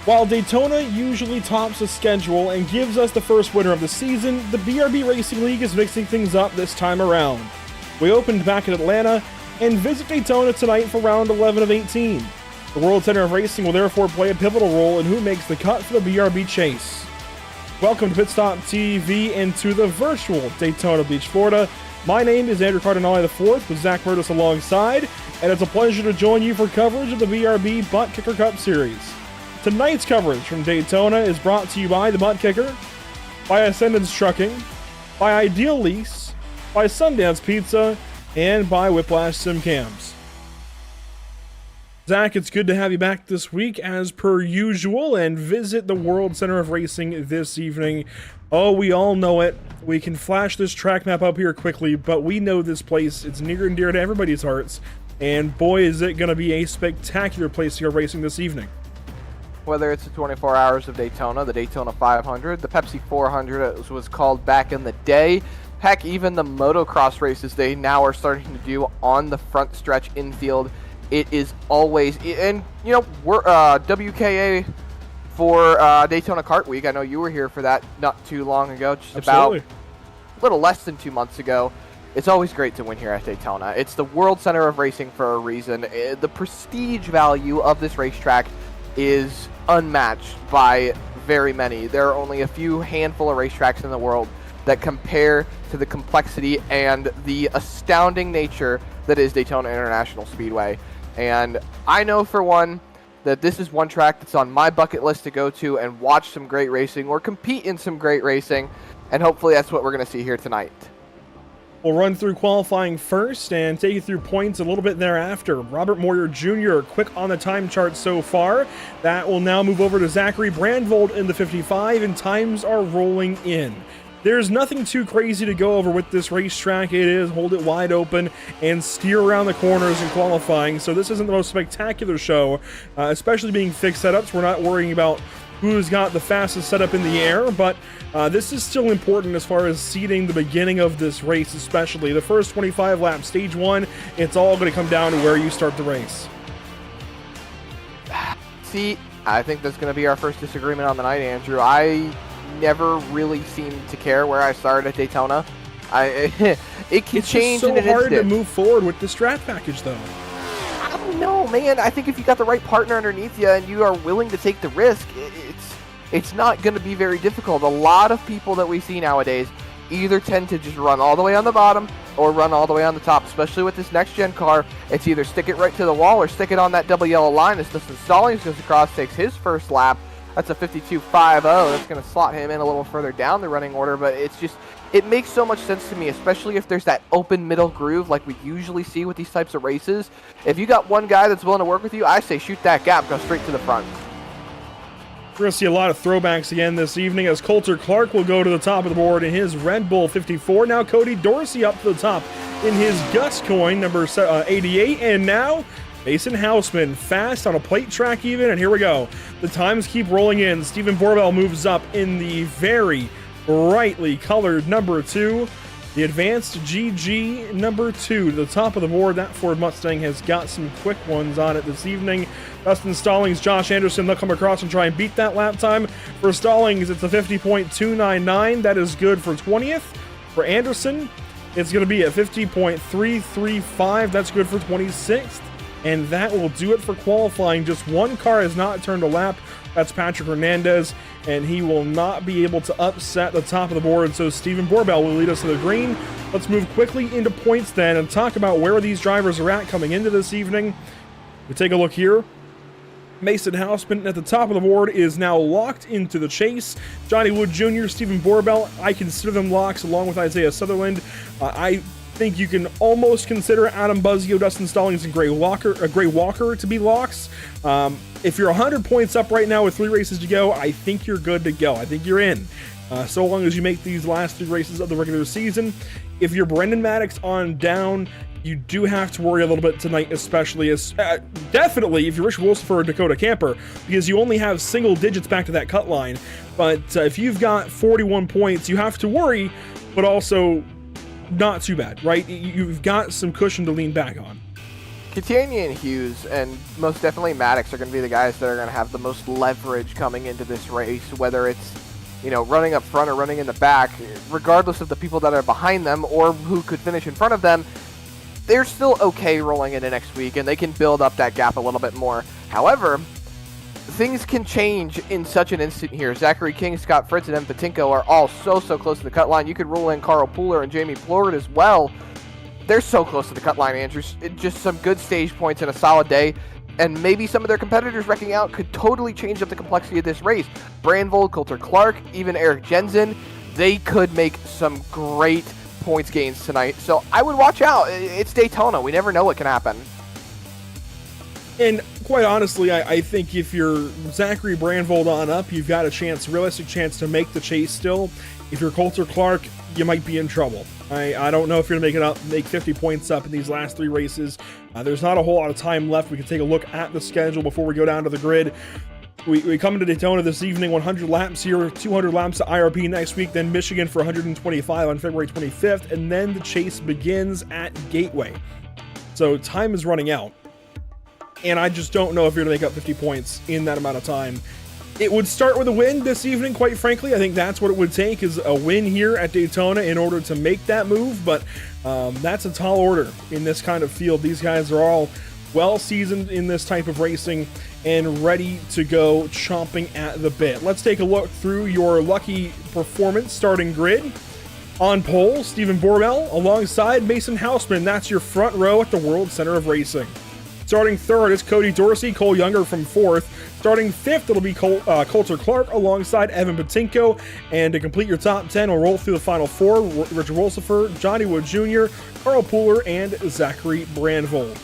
While Daytona usually tops the schedule and gives us the first winner of the season, the BRB Racing League is mixing things up this time around. We opened back in Atlanta and visit Daytona tonight for round 11 of 18. The World Center of Racing will therefore play a pivotal role in who makes the cut for the BRB chase. Welcome to Pit Stop TV and to the virtual Daytona Beach, Florida. My name is Andrew Cardinale IV with Zach Murtis alongside, and it's a pleasure to join you for coverage of the BRB Buttkicker Cup Series. Tonight's coverage from Daytona is brought to you by the Buttkicker, by Ascendance Trucking, by Ideal Lease, by Sundance Pizza, and by Whiplash Sim Cams. Zach, it's good to have you back this week as per usual and visit the World Center of Racing this evening. Oh, we all know it. We can flash this track map up here quickly, but we know this place. It's near and dear to everybody's hearts. And boy, is it going to be a spectacular place to go racing this evening. Whether it's the 24 Hours of Daytona, the Daytona 500, the Pepsi 400 as was called back in the day, heck, even the motocross races they now are starting to do on the front stretch infield. It is always, and you know, we're WKA for Daytona Kart Week. I know you were here for that not too long ago, just Absolutely. about a little less than 2 months ago. It's always great to win here at Daytona. It's the World Center of Racing for a reason. The prestige value of this racetrack is unmatched by very many. There are only a few handful of racetracks in the world that compare to the complexity and the astounding nature that is Daytona International Speedway. And I know for one that this is one track that's on my bucket list to go to and watch some great racing or compete in some great racing, and hopefully that's what we're going to see here tonight. We'll run through qualifying first and take you through points a little bit thereafter. Robert Moyer Jr. quick on the time chart so far. That will now move over to Zachary Brandvold in the 55, and times are rolling in. There's nothing too crazy to go over with this racetrack. It is hold it wide open and steer around the corners in qualifying. So this isn't the most spectacular show, especially being fixed setups. We're not worrying about who's got the fastest setup in the air, but this is still important as far as seeding the beginning of this race, especially the first 25 laps, stage one. It's all going to come down to where you start the race. See, I think that's going to be our first disagreement on the night, Andrew. I never really seemed to care where I started at Daytona. It can change in an instant. It's so hard to move forward with the strat package, though. I don't know, man. I think if you got the right partner underneath you and you are willing to take the risk, it's not going to be very difficult. A lot of people that we see nowadays either tend to just run all the way on the bottom or run all the way on the top, especially with this next-gen car. It's either stick it right to the wall or stick it on that double yellow line as Dustin Stallings goes across, takes his first lap. That's a 52.50. That's going to slot him in a little further down the running order, but it makes so much sense to me, especially if there's that open middle groove like we usually see with these types of races. If you got one guy that's willing to work with you, I say shoot that gap, go straight to the front. We're going to see a lot of throwbacks again this evening as Coulter Clark will go to the top of the board in his Red Bull 54. Now Cody Dorsey up to the top in his Gus coin, number 88. And now Mason Houseman, fast on a plate track even, and here we go. The times keep rolling in. Stephen Borbell moves up in the very brightly colored number 2. The advanced GG number 2 to the top of the board. That Ford Mustang has got some quick ones on it this evening. Dustin Stallings, Josh Anderson, they'll come across and try and beat that lap time. For Stallings, it's a 50.299. That is good for 20th. For Anderson, it's going to be a 50.335. That's good for 26th. And that will do it for qualifying. Just one car has not turned a lap. That's Patrick Hernandez, and he will not be able to upset the top of the board. So Stephen Borbell will lead us to the green. Let's move quickly into points then and talk about where these drivers are at coming into this evening. We take a look here. Mason Houseman at the top of the board is now locked into the chase. Johnny Wood Jr., Stephen Borbell, I consider them locks along with Isaiah Sutherland. I think you can almost consider Adam Buzzio, Dustin Stallings, and Gray Walker to be locks. If you're 100 points up right now with 3 races to go, I think you're good to go. I think you're in. So long as you make these last 3 races of the regular season. If you're Brendan Maddox on down, you do have to worry a little bit tonight, especially as definitely if you're Rich Wilson for a Dakota Camper, because you only have single digits back to that cut line. But if you've got 41 points, you have to worry, but also not too bad, right? You've got some cushion to lean back on. Catania and Hughes, and most definitely Maddox, are going to be the guys that are going to have the most leverage coming into this race, whether it's, you know, running up front or running in the back. Regardless of the people that are behind them or who could finish in front of them, they're still okay rolling into next week, and they can build up that gap a little bit more. However, things can change in such an instant here. Zachary King, Scott Fritz, and Evan Patinko are all so close to the cut line. You could roll in Carl Pooler and Jamie Plord as well. They're so close to the cut line, Andrew. Just some good stage points and a solid day, and maybe some of their competitors wrecking out could totally change up the complexity of this race. Brandvold, Coulter Clark, even Eric Jensen, they could make some great points gains tonight. So I would watch out. It's Daytona. We never know what can happen. And quite honestly, I think if you're Zachary Brandvold on up, you've got a realistic chance to make the chase still. If you're Coulter Clark, you might be in trouble. I don't know if you're going to make 50 points up in these last 3 races. There's not a whole lot of time left. We can take a look at the schedule before we go down to the grid. We come into Daytona this evening, 100 laps here, 200 laps at IRP next week, then Michigan for 125 on February 25th, and then the chase begins at Gateway. So time is running out. And I just don't know if you're going to make up 50 points in that amount of time. It would start with a win this evening, quite frankly. I think that's what it would take, is a win here at Daytona in order to make that move. But that's a tall order in this kind of field. These guys are all well-seasoned in this type of racing and ready to go chomping at the bit. Let's take a look through your lucky performance starting grid. On pole, Stephen Borbell alongside Mason Houseman. That's your front row at the World Center of Racing. Starting third is Cody Dorsey, Cole Younger from fourth. Starting fifth, it'll be Coulter Clark alongside Evan Patinko. And to complete your top 10, we'll roll through the final 4. Richard Wolsifer, Johnny Wood Jr., Carl Pooler, and Zachary Brandvold.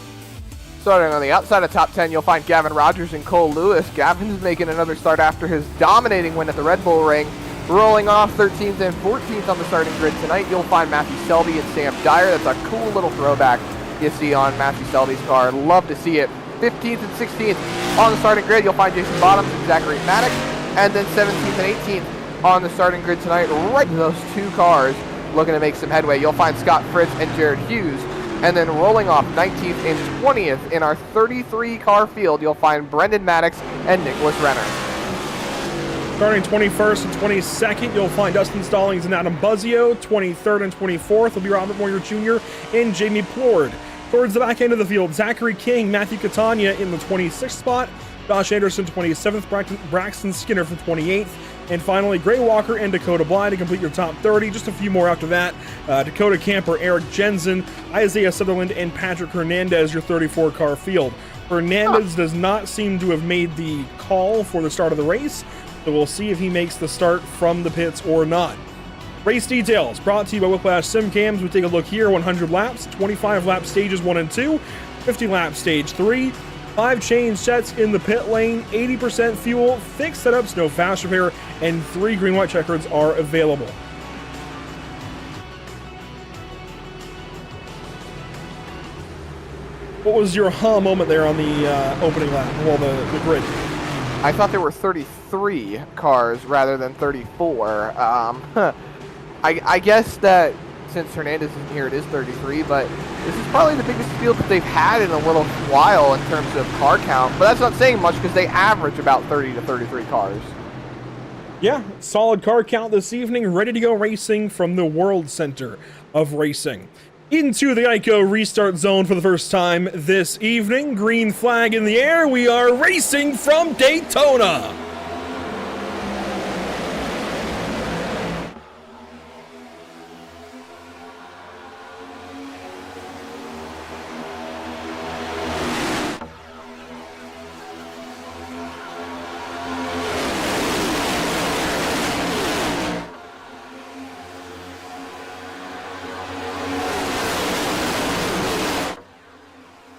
Starting on the outside of top 10, you'll find Gavin Rogers and Cole Lewis. Gavin's making another start after his dominating win at the Red Bull Ring. Rolling off 13th and 14th on the starting grid tonight, you'll find Matthew Selby and Sam Dyer. That's a cool little throwback you see on Matthew Selby's car. Love to see it. 15th and 16th on the starting grid, you'll find Jason Bottoms and Zachary Maddox. And then 17th and 18th on the starting grid tonight, right to those 2 cars looking to make some headway. You'll find Scott Fritz and Jared Hughes. And then rolling off 19th and 20th in our 33-car field, you'll find Brendan Maddox and Nicholas Renner. Starting 21st and 22nd, you'll find Dustin Stallings and Adam Buzzio. 23rd and 24th will be Robert Moyer Jr. and Jamie Plord. Towards the back end of the field, Zachary King, Matthew Catania in the 26th spot, Josh Anderson 27th, Braxton Skinner from 28th, and finally Gray Walker and Dakota Bly to complete your top 30. Just a few more after that. Dakota Camper, Eric Jensen, Isaiah Sutherland, and Patrick Hernandez, your 34-car field. Hernandez does not seem to have made the call for the start of the race, so we'll see if he makes the start from the pits or not. Race details brought to you by Whiplash Sim Cams. We take a look here. 100 laps, 25 lap stages 1 and 2, 50 lap stage 3, 5 change sets in the pit lane, 80% fuel, fixed setups, no fast repair, and 3 green-white checkers are available. What was your moment there on the opening lap, well, the grid? I thought there were 33 cars rather than 34. I guess that since Hernandez isn't here, it is 33, but this is probably the biggest field that they've had in a little while in terms of car count. But that's not saying much because they average about 30 to 33 cars. Yeah, solid car count this evening, ready to go racing from the World Center of Racing. Into the Geico restart zone for the first time this evening. Green flag in the air. We are racing from Daytona.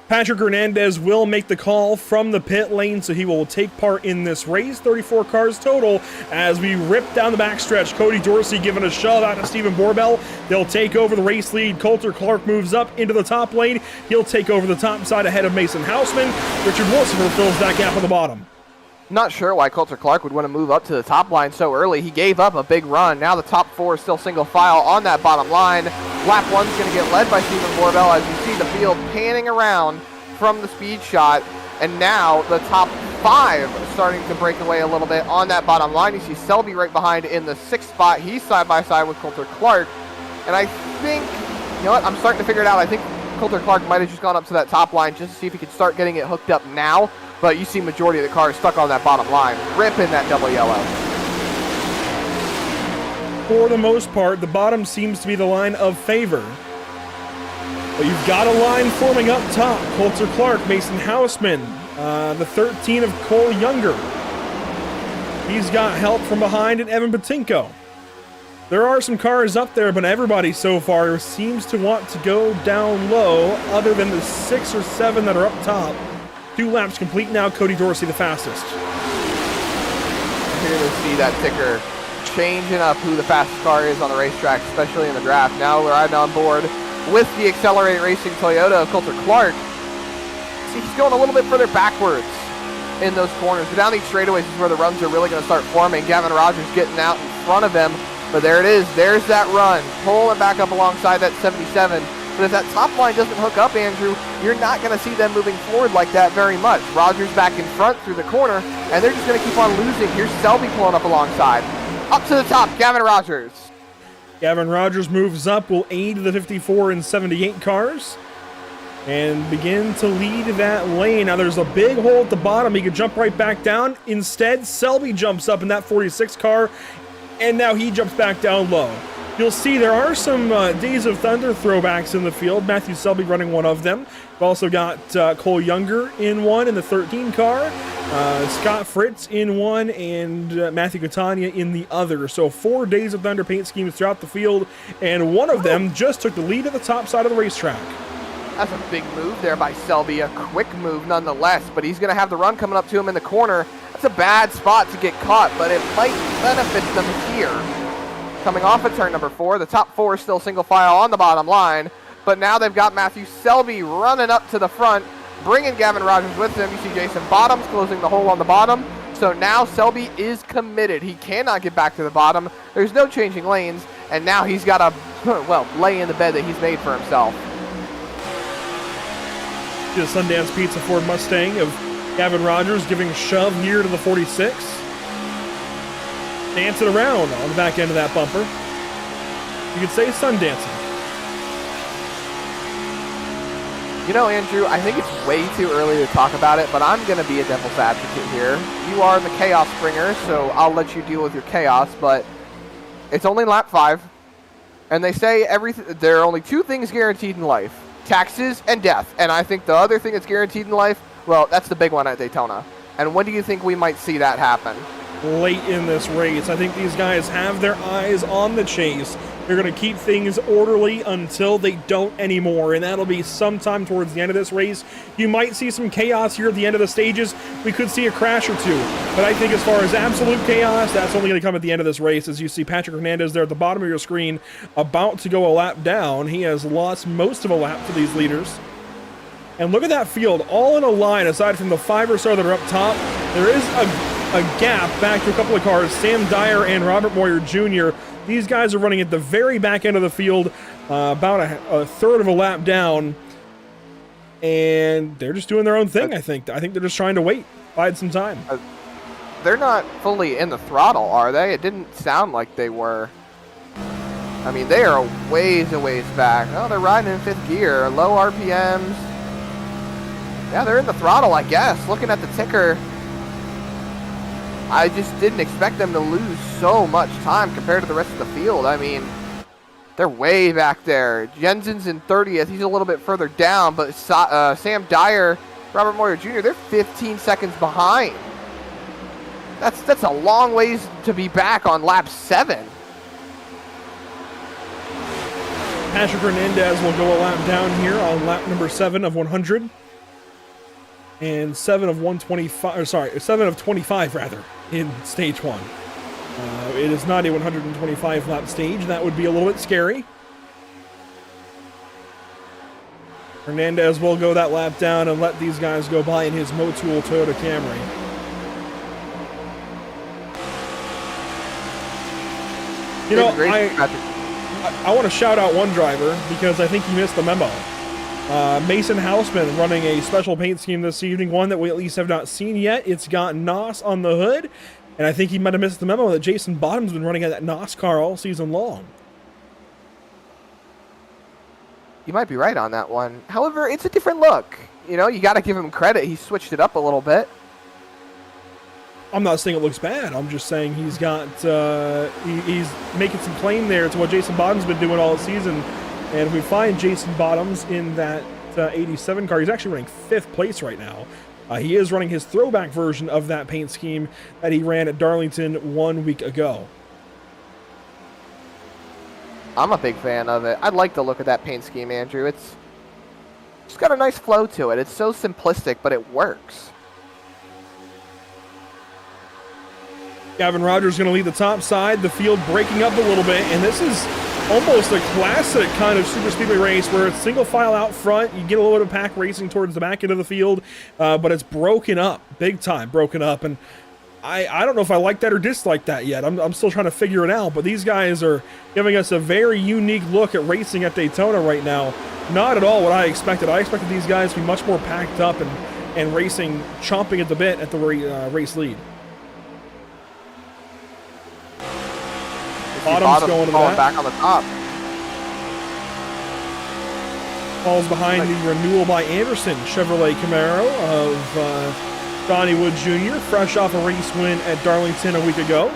Patrick Hernandez will make the call from the pit lane, so he will take part in this race. 34 cars total as we rip down the backstretch. Cody Dorsey giving a shove out to Stephen Borbell. They'll take over the race lead. Coulter Clark moves up into the top lane. He'll take over the top side ahead of Mason Houseman. Richard Wolsifer fills that gap on the bottom. Not sure why Coulter Clark would want to move up to the top line so early. He gave up a big run. Now the top 4 is still single file on that bottom line. Lap 1's going to get led by Stephen Borbell as you see the field panning around from the speed shot, and now the top 5 starting to break away a little bit on that bottom line. You see Selby right behind in the 6th spot. He's side by side with Coulter Clark, and I think, you know what, I'm starting to figure it out. I think Coulter Clark might have just gone up to that top line just to see if he could start getting it hooked up now, but you see majority of the cars stuck on that bottom line, ripping that double yellow. For the most part, the bottom seems to be the line of favor. But you've got a line forming up top. Coulter Clark, Mason Hausman, the 13 of Cole Younger. He's got help from behind, and Evan Batinko. There are some cars up there, but everybody so far seems to want to go down low, other than the 6 or 7 that are up top. 2 laps complete now. Cody Dorsey the fastest. Here to see that ticker changing up who the fastest car is on the racetrack, especially in the draft. Now we're riding on board with the Accelerate Racing Toyota of Coulter Clark. See, he's going a little bit further backwards in those corners. But down these straightaways is where the runs are really going to start forming. Gavin Rogers getting out in front of him. But there it is. There's that run. Pulling back up alongside that 77. But if that top line doesn't hook up, Andrew, you're not going to see them moving forward like that very much. Rogers back in front through the corner, and they're just going to keep on losing. Here's Selby pulling up alongside. Up to the top, Gavin Rogers. Gavin Rogers moves up, will aid the 54 and 78 cars, and begin to lead that lane. Now there's a big hole at the bottom. He could jump right back down. Instead, Selby jumps up in that 46 car, and now he jumps back down low. You'll see there are some Days of Thunder throwbacks in the field. Matthew Selby running one of them. We've also got Cole Younger in one in the 13 car. Scott Fritz in one, and Matthew Catania in the other. So 4 Days of Thunder paint schemes throughout the field, and one of them just took the lead at the top side of the racetrack. That's a big move there by Selby, a quick move nonetheless, but he's going to have the run coming up to him in the corner. That's a bad spot to get caught, but it might benefit them here. Coming off of turn number 4, the top 4 is still single file on the bottom line, but now they've got Matthew Selby running up to the front, bringing Gavin Rogers with him. You see Jason Bottoms closing the hole on the bottom, so now Selby is committed. He cannot get back to the bottom. There's no changing lanes, and now he's got to, well, lay in the bed that he's made for himself. The Sundance Pizza Ford Mustang of Gavin Rogers giving a shove here to the 46. Dancing around on the back end of that bumper. You could say sun dancing. You know, Andrew, I think it's way too early to talk about it, but I'm going to be a devil's advocate here. You are the chaos bringer, so I'll let you deal with your chaos, but it's only lap 5, and they say there are only 2 things guaranteed in life: taxes and death. And I think the other thing that's guaranteed in life, well, that's the big one at Daytona. And when do you think we might see that happen? Late in this race. I think these guys have their eyes on the chase. They're going to keep things orderly until they don't anymore, and that'll be sometime towards the end of this race. You might see some chaos here at the end of the stages. We could see a crash or 2, but I think as far as absolute chaos, that's only going to come at the end of this race. As you see Patrick Hernandez there at the bottom of your screen, about to go a lap down. He has lost most of a lap to these leaders. And look at that field, all in a line. Aside from the 5 or so that are up top, there is a gap back to a couple of cars. Sam Dyer and Robert Moyer Jr. These guys are running at the very back end of the field, about a third of a lap down, and they're just doing their own thing. I think they're just trying to bide some time. They're not fully in the throttle, are they? It didn't sound like they were. I mean, they are a ways back. Oh, they're riding in 5th gear, low RPMs. Yeah, they're in the throttle, I guess. Looking at the ticker, I just didn't expect them to lose so much time compared to the rest of the field. I mean, they're way back there. Jensen's in 30th. He's a little bit further down, but Sam Dyer, Robert Moyer Jr., they're 15 seconds behind. That's a long ways to be back on lap 7. Patrick Hernandez will go a lap down here on lap number 7 of 100. And 7 of 125, or sorry, 7 of 25 rather, in stage 1. It is not a 125 lap stage. That would be a little bit scary. Hernandez will go that lap down and let these guys go by in his Motul Toyota Camry. You know, I want to shout out one driver because I think he missed the memo. Mason Houseman running a special paint scheme this evening, one that we at least have not seen yet. It's got NOS on the hood, and I think he might have missed the memo that Jason Bottom's been running that NOS car all season long. You might be right on that one. However, it's a different look. You know, you got to give him credit. He switched it up a little bit. I'm not saying it looks bad. I'm just saying he's got he's making some claim there to what Jason Bottom's been doing all season. And if we find Jason Bottoms in that 87 car, he's actually running 5th place right now. He is running his throwback version of that paint scheme that he ran at Darlington 1 week ago. I'm a big fan of it. I like the look of that paint scheme, Andrew. It's got a nice flow to it. It's so simplistic, but it works. Gavin Rogers going to lead the top side, the field breaking up a little bit, and this is almost a classic kind of super speedway race where it's single file out front. You get a little bit of pack racing towards the back end of the field, but it's broken up, big time broken up, and I don't know if I like that or dislike that yet. I'm still trying to figure it out, but these guys are giving us a very unique look at racing at Daytona right now. Not at all what I expected. I expected these guys to be much more packed up and racing, chomping at the bit at the race lead. Bottom's going to the back on the top. Falls behind the renewal by Anderson Chevrolet Camaro of Donnie Wood Jr., fresh off a race win at Darlington a week ago.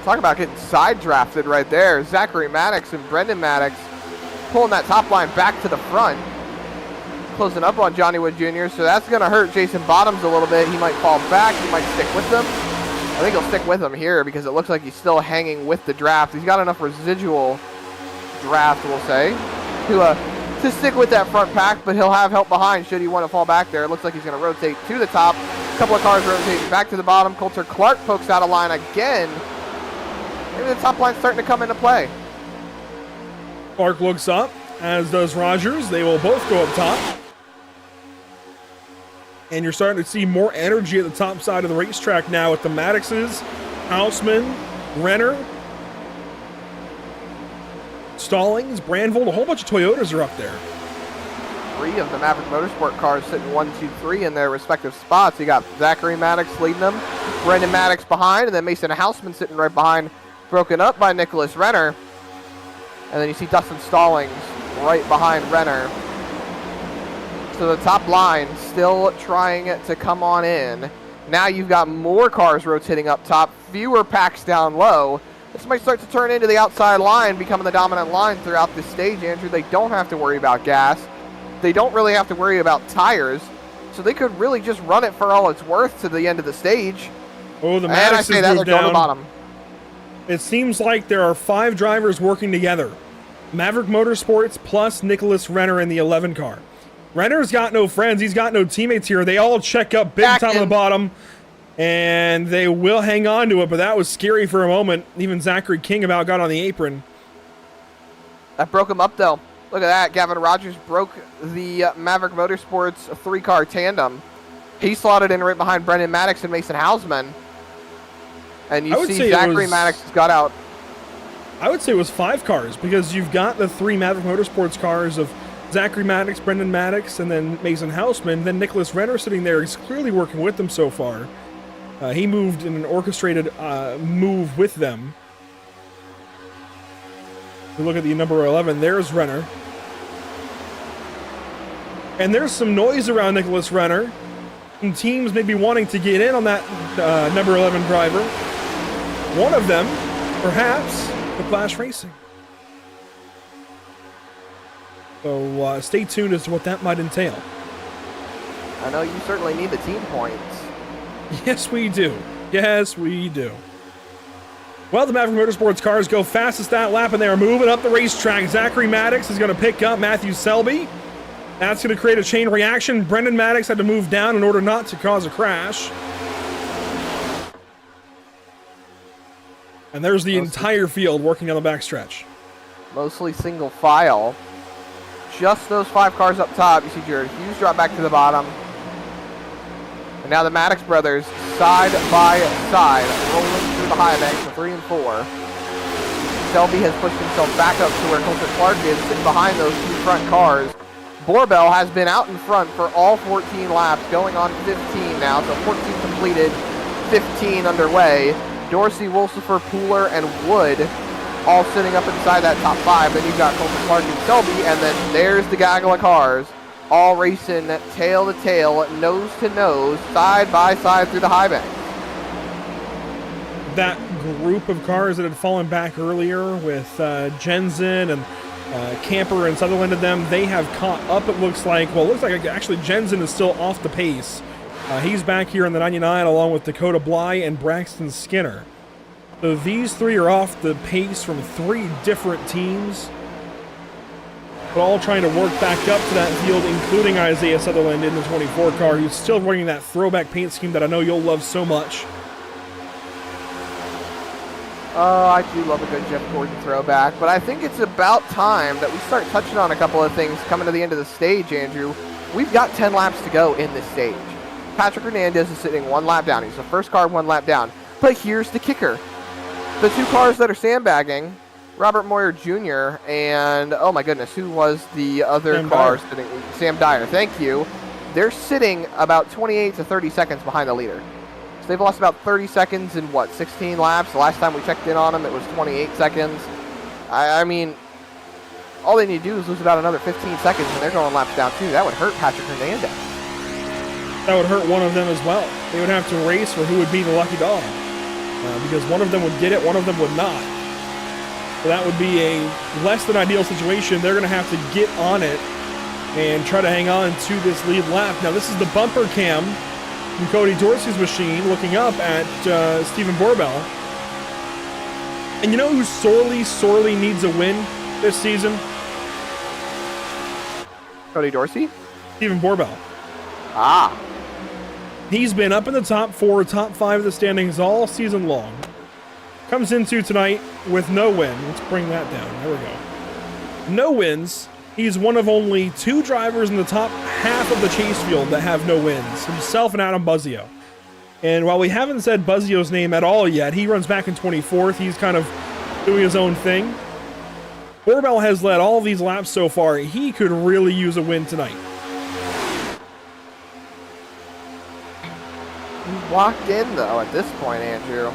Talk about getting side drafted right there. Zachary Maddox and Brendan Maddox pulling that top line back to the front. Closing up on Johnny Wood Jr., so that's going to hurt Jason Bottoms a little bit. He might fall back. He might stick with them. I think he'll stick with him here because it looks like he's still hanging with the draft. He's got enough residual draft, we'll say, to stick with that front pack, but he'll have help behind should he want to fall back there. It looks like he's going to rotate to the top. A couple of cars rotating back to the bottom. Coulter Clark pokes out a line again. Maybe the top line's starting to come into play. Clark looks up, as does Rogers. They will both go up top. And you're starting to see more energy at the top side of the racetrack now with the Maddoxes, Houseman, Renner, Stallings, Brandvold. A whole bunch of Toyotas are up there. 3 of the Maverick Motorsport cars sitting 1, 2, 3 in their respective spots. You got Zachary Maddox leading them, Brendan Maddox behind, and then Mason Houseman sitting right behind, broken up by Nicholas Renner. And then you see Dustin Stallings right behind Renner. So the top line still trying to come on in. Now you've got more cars rotating up top, fewer packs down low. This might start to turn into the outside line, becoming the dominant line throughout this stage, Andrew. They don't have to worry about gas. They don't really have to worry about tires. So they could really just run it for all it's worth to the end of the stage. Oh, the Maddox has moved down. To the bottom. It seems like there are 5 drivers working together. Maverick Motorsports plus Nicholas Renner in the 11 car. Renner's got no friends. He's got no teammates here. They all check up big time on the bottom, and they will hang on to it, but that was scary for a moment. Even Zachary King about got on the apron. That broke him up, though. Look at that. Gavin Rogers broke the Maverick Motorsports 3-car tandem. He slotted in right behind Brendan Maddox and Mason Houseman. And you see Zachary Maddox got out. I would say it was 5 cars, because you've got the 3 Maverick Motorsports cars of Zachary Maddox, Brendan Maddox, and then Mason Houseman. Then Nicholas Renner sitting there. He's clearly working with them so far. He moved in an orchestrated move with them. We look at the number 11. There's Renner. And there's some noise around Nicholas Renner. Some teams may be wanting to get in on that number 11 driver. One of them, perhaps, Whiplash Racing. So stay tuned as to what that might entail. I know you certainly need the team points. Yes, we do. Yes, we do. Well, the Maverick Motorsports cars go fastest that lap, and they are moving up the racetrack. Zachary Maddox is going to pick up Matthew Selby. That's going to create a chain reaction. Brendan Maddox had to move down in order not to cause a crash. And there's the entire field working on the backstretch. Mostly single file. Just those 5 cars up top. You see Jared Hughes drop back to the bottom. And now the Maddox brothers, side by side, rolling through the high banks of 3 and 4. Selby has pushed himself back up to where Coulter Clark is, sitting behind those two front cars. Borbell has been out in front for all 14 laps, going on 15 now, so 14 completed, 15 underway. Dorsey, Wolsifer, Pooler, and Wood all sitting up inside that top 5. Then you've got Coulter Clark and Selby, and then there's the gaggle of cars, all racing tail to tail, nose to nose, side by side through the high bank. That group of cars that had fallen back earlier with Jensen and Camper and Sutherland and them, they have caught up, it looks like. Well, it looks like actually Jensen is still off the pace. He's back here in the 99 along with Dakota Bly and Braxton Skinner. So these three are off the pace from 3 different teams, but all trying to work back up to that field, including Isaiah Sutherland in the 24 car, who's still running that throwback paint scheme that I know you'll love so much. Oh, I do love a good Jeff Gordon throwback, but I think it's about time that we start touching on a couple of things coming to the end of the stage, Andrew. We've got 10 laps to go in this stage. Patrick Hernandez is sitting 1 lap down. He's the first car 1 lap down. But here's the kicker. The 2 cars that are sandbagging, Robert Moyer Jr. and, oh my goodness, who was the other Sam car Dyer. sitting? Sam Dyer, thank you. They're sitting about 28 to 30 seconds behind the leader. So they've lost about 30 seconds in, 16 laps? The last time we checked in on them, it was 28 seconds. I mean, all they need to do is lose about another 15 seconds, and they're going laps down too. That would hurt Patrick Hernandez. That would hurt one of them as well. They would have to race for who would be the lucky dog. Because one of them would get it, one of them would not. So that would be a less than ideal situation. They're going to have to get on it and try to hang on to this lead lap. Now, this is the bumper cam from Cody Dorsey's machine looking up at Stephen Borbell. And you know who sorely needs a win this season? Cody Dorsey? Stephen Borbell. Ah. He's been up in the top 4, top 5 of the standings all season long. Comes into tonight with no win. Let's bring that down. There we go. No wins. He's one of only 2 drivers in the top half of the chase field that have no wins. Himself and Adam Buzzio. And while we haven't said Buzzio's name at all yet, he runs back in 24th. He's kind of doing his own thing. Borbell has led all of these laps so far. He could really use a win tonight. He's locked in, though, at this point, Andrew.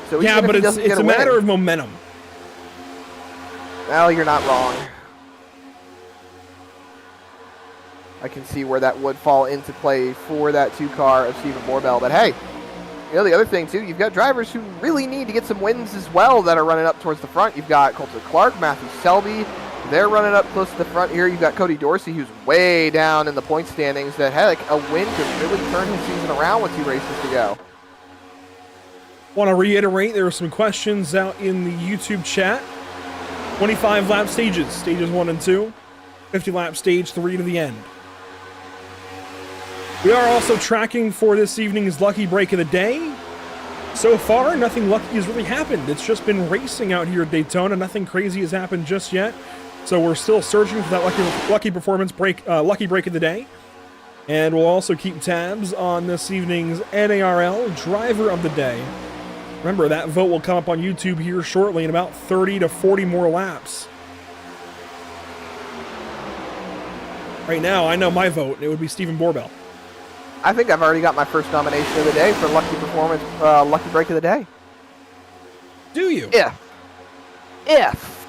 So yeah, but it's a matter of momentum. Well, you're not wrong. I can see where that would fall into play for that 2 car of Stephen Borbell. But hey, you know, the other thing, too, you've got drivers who really need to get some wins as well that are running up towards the front. You've got Coulter Clark, Matthew Selby. They're running up close to the front here. You've got Cody Dorsey, who's way down in the point standings. That, heck, a win could really turn his season around with 2 races to go. Want to reiterate, there are some questions out in the YouTube chat. 25 lap stages, stages 1 and 2. 50 lap stage 3 to the end. We are also tracking for this evening's Lucky Break of the Day. So far, nothing lucky has really happened. It's just been racing out here at Daytona. Nothing crazy has happened just yet. So we're still searching for that lucky performance break, Lucky Break of the Day. And we'll also keep tabs on this evening's NARL Driver of the Day. Remember, that vote will come up on YouTube here shortly in about 30 to 40 more laps. Right now, I know my vote. It would be Stephen Borbell. I think I've already got my first nomination of the day for Lucky Performance, Lucky Break of the Day. Do you? If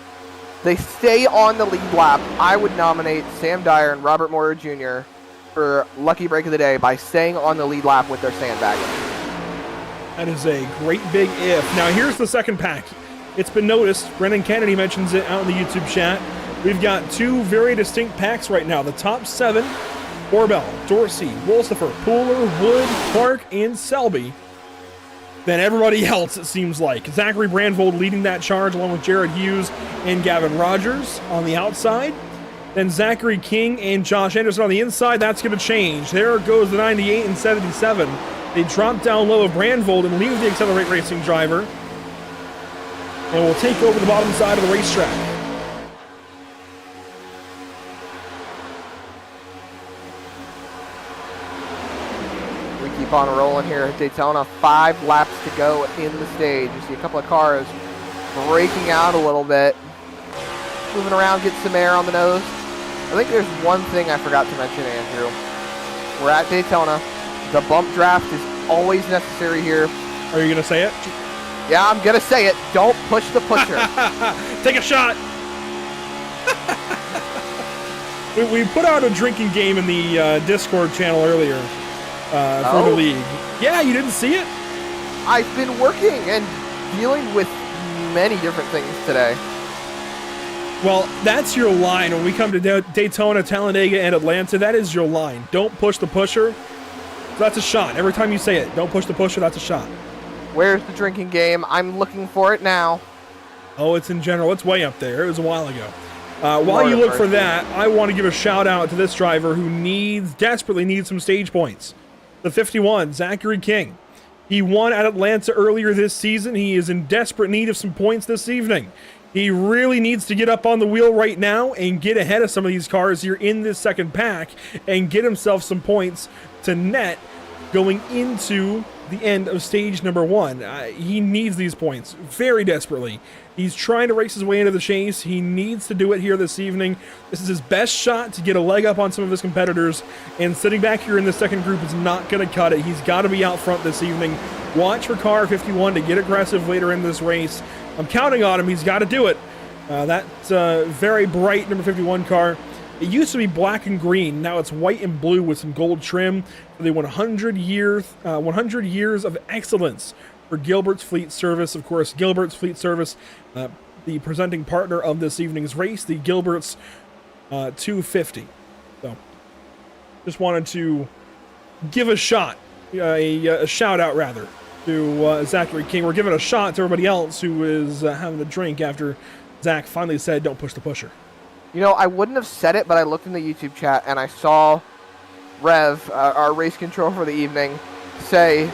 they stay on the lead lap, I would nominate Sam Dyer and Robert Moyer Jr. for Lucky Break of the Day by staying on the lead lap with their sandbagging. That is a great big if. Now, here's the second pack. It's been noticed. Brendan Kennedy mentions it out in the YouTube chat. We've got 2 very distinct packs right now. The top 7, Borbell, Dorsey, Wolsifer, Pooler, Wood, Clark, and Selby. Then everybody else, it seems like. Zachary Brandvold leading that charge along with Jared Hughes and Gavin Rogers on the outside. Then Zachary King and Josh Anderson on the inside. That's going to change. There goes the 98 and 77. They drop down low of Brandvold and leave the Accelerate Racing driver. And will take over the bottom side of the racetrack. We keep on rolling here at Daytona. 5 laps to go in the stage. You see a couple of cars breaking out a little bit. Moving around, get some air on the nose. I think there's one thing I forgot to mention, Andrew. We're at Daytona. The bump draft is always necessary here. Are you going to say it? Yeah, I'm going to say it. Don't push the pusher. Take a shot. we put out a drinking game in the Discord channel earlier for the league. Yeah, you didn't see it? I've been working and dealing with many different things today. Well, that's your line when we come to Daytona, Talladega, and Atlanta. That is your line. Don't push the pusher. That's a shot. Every time you say it, don't push the pusher, that's a shot. Where's the drinking game? I'm looking for it now. Oh, it's in general. It's way up there. It was a while ago. While you look for that, I want to give a shout out to this driver who desperately needs some stage points. The 51, Zachary King. He won at Atlanta earlier this season. He is in desperate need of some points this evening. He really needs to get up on the wheel right now and get ahead of some of these cars here in this second pack and get himself some points to net going into the end of stage number 1. He needs these points very desperately. He's trying to race his way into the chase. He needs to do it here this evening. This is his best shot to get a leg up on some of his competitors, and sitting back here in the second group is not going to cut it. He's got to be out front this evening. Watch for car 51 to get aggressive later in this race. I'm counting on him. He's got to do it. That's a very bright number 51 car. It used to be black and green. Now it's white and blue with some gold trim for the 100 years of excellence for Gilbert's Fleet Service. Of course, Gilbert's Fleet Service, the presenting partner of this evening's race, the Gilbert's 250. So, just wanted to give a shout out rather, to Zachary King. We're giving a shot to everybody else who is having a drink after Zach finally said, "Don't push the pusher." You know, I wouldn't have said it, but I looked in the YouTube chat and I saw Rev, our race control for the evening, say,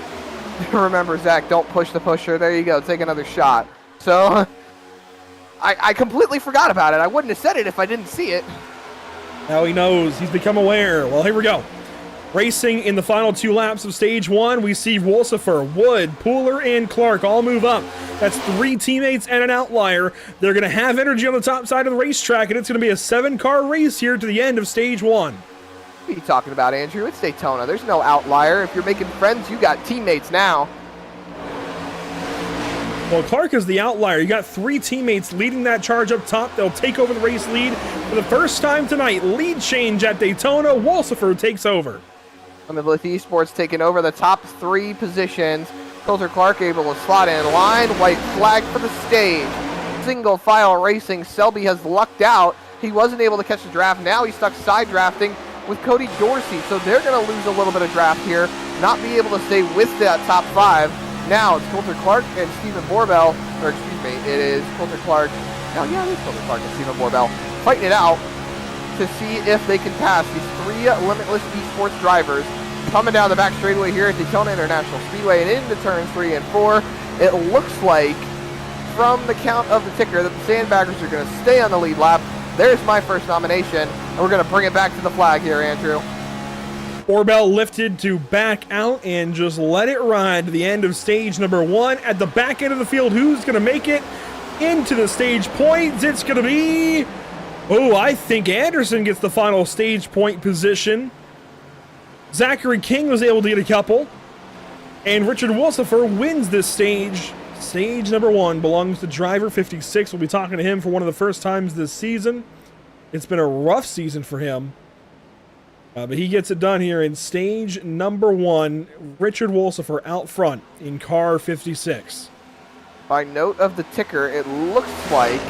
"Remember, Zach, don't push the pusher." There you go. Take another shot. So I completely forgot about it. I wouldn't have said it if I didn't see it. Now he knows. He's become aware. Well, here we go. Racing in the final 2 laps of stage 1, we see Wolsifer, Wood, Pooler, and Clark all move up. That's 3 teammates and an outlier. They're going to have energy on the top side of the racetrack, and it's going to be a 7-car race here to the end of stage 1. What are you talking about, Andrew? It's Daytona. There's no outlier. If you're making friends, you got teammates now. Well, Clark is the outlier. You got 3 teammates leading that charge up top. They'll take over the race lead for the first time tonight. Lead change at Daytona. Wolsifer takes over. Limitless Esports taking over the top 3 positions. Coulter Clark able to slot in line. White flag for the stage. Single file racing. Selby has lucked out. He wasn't able to catch the draft. Now he's stuck side drafting with Cody Dorsey. So they're going to lose a little bit of draft here. Not be able to stay with that top 5. Now it's Coulter Clark and Stephen Borbell. Or excuse me, it is Coulter Clark. Oh yeah, it is Coulter Clark and Stephen Borbell fighting it out to see if they can pass these 3 Limitless Esports drivers coming down the back straightaway here at Daytona International Speedway and into turns 3 and 4. It looks like, from the count of the ticker, that the Sandbaggers are going to stay on the lead lap. There's my first nomination, and we're going to bring it back to the flag here, Andrew. Borbell lifted to back out and just let it ride to the end of stage number 1. At the back end of the field, who's going to make it into the stage points? It's going to be... Oh, I think Anderson gets the final stage point position. Zachary King was able to get a couple. And Richard Wolsifer wins this stage. Stage number 1 belongs to driver 56. We'll be talking to him for one of the first times this season. It's been a rough season for him. But he gets it done here in stage number 1. Richard Wolsifer out front in car 56. By note of the ticker, it looks like,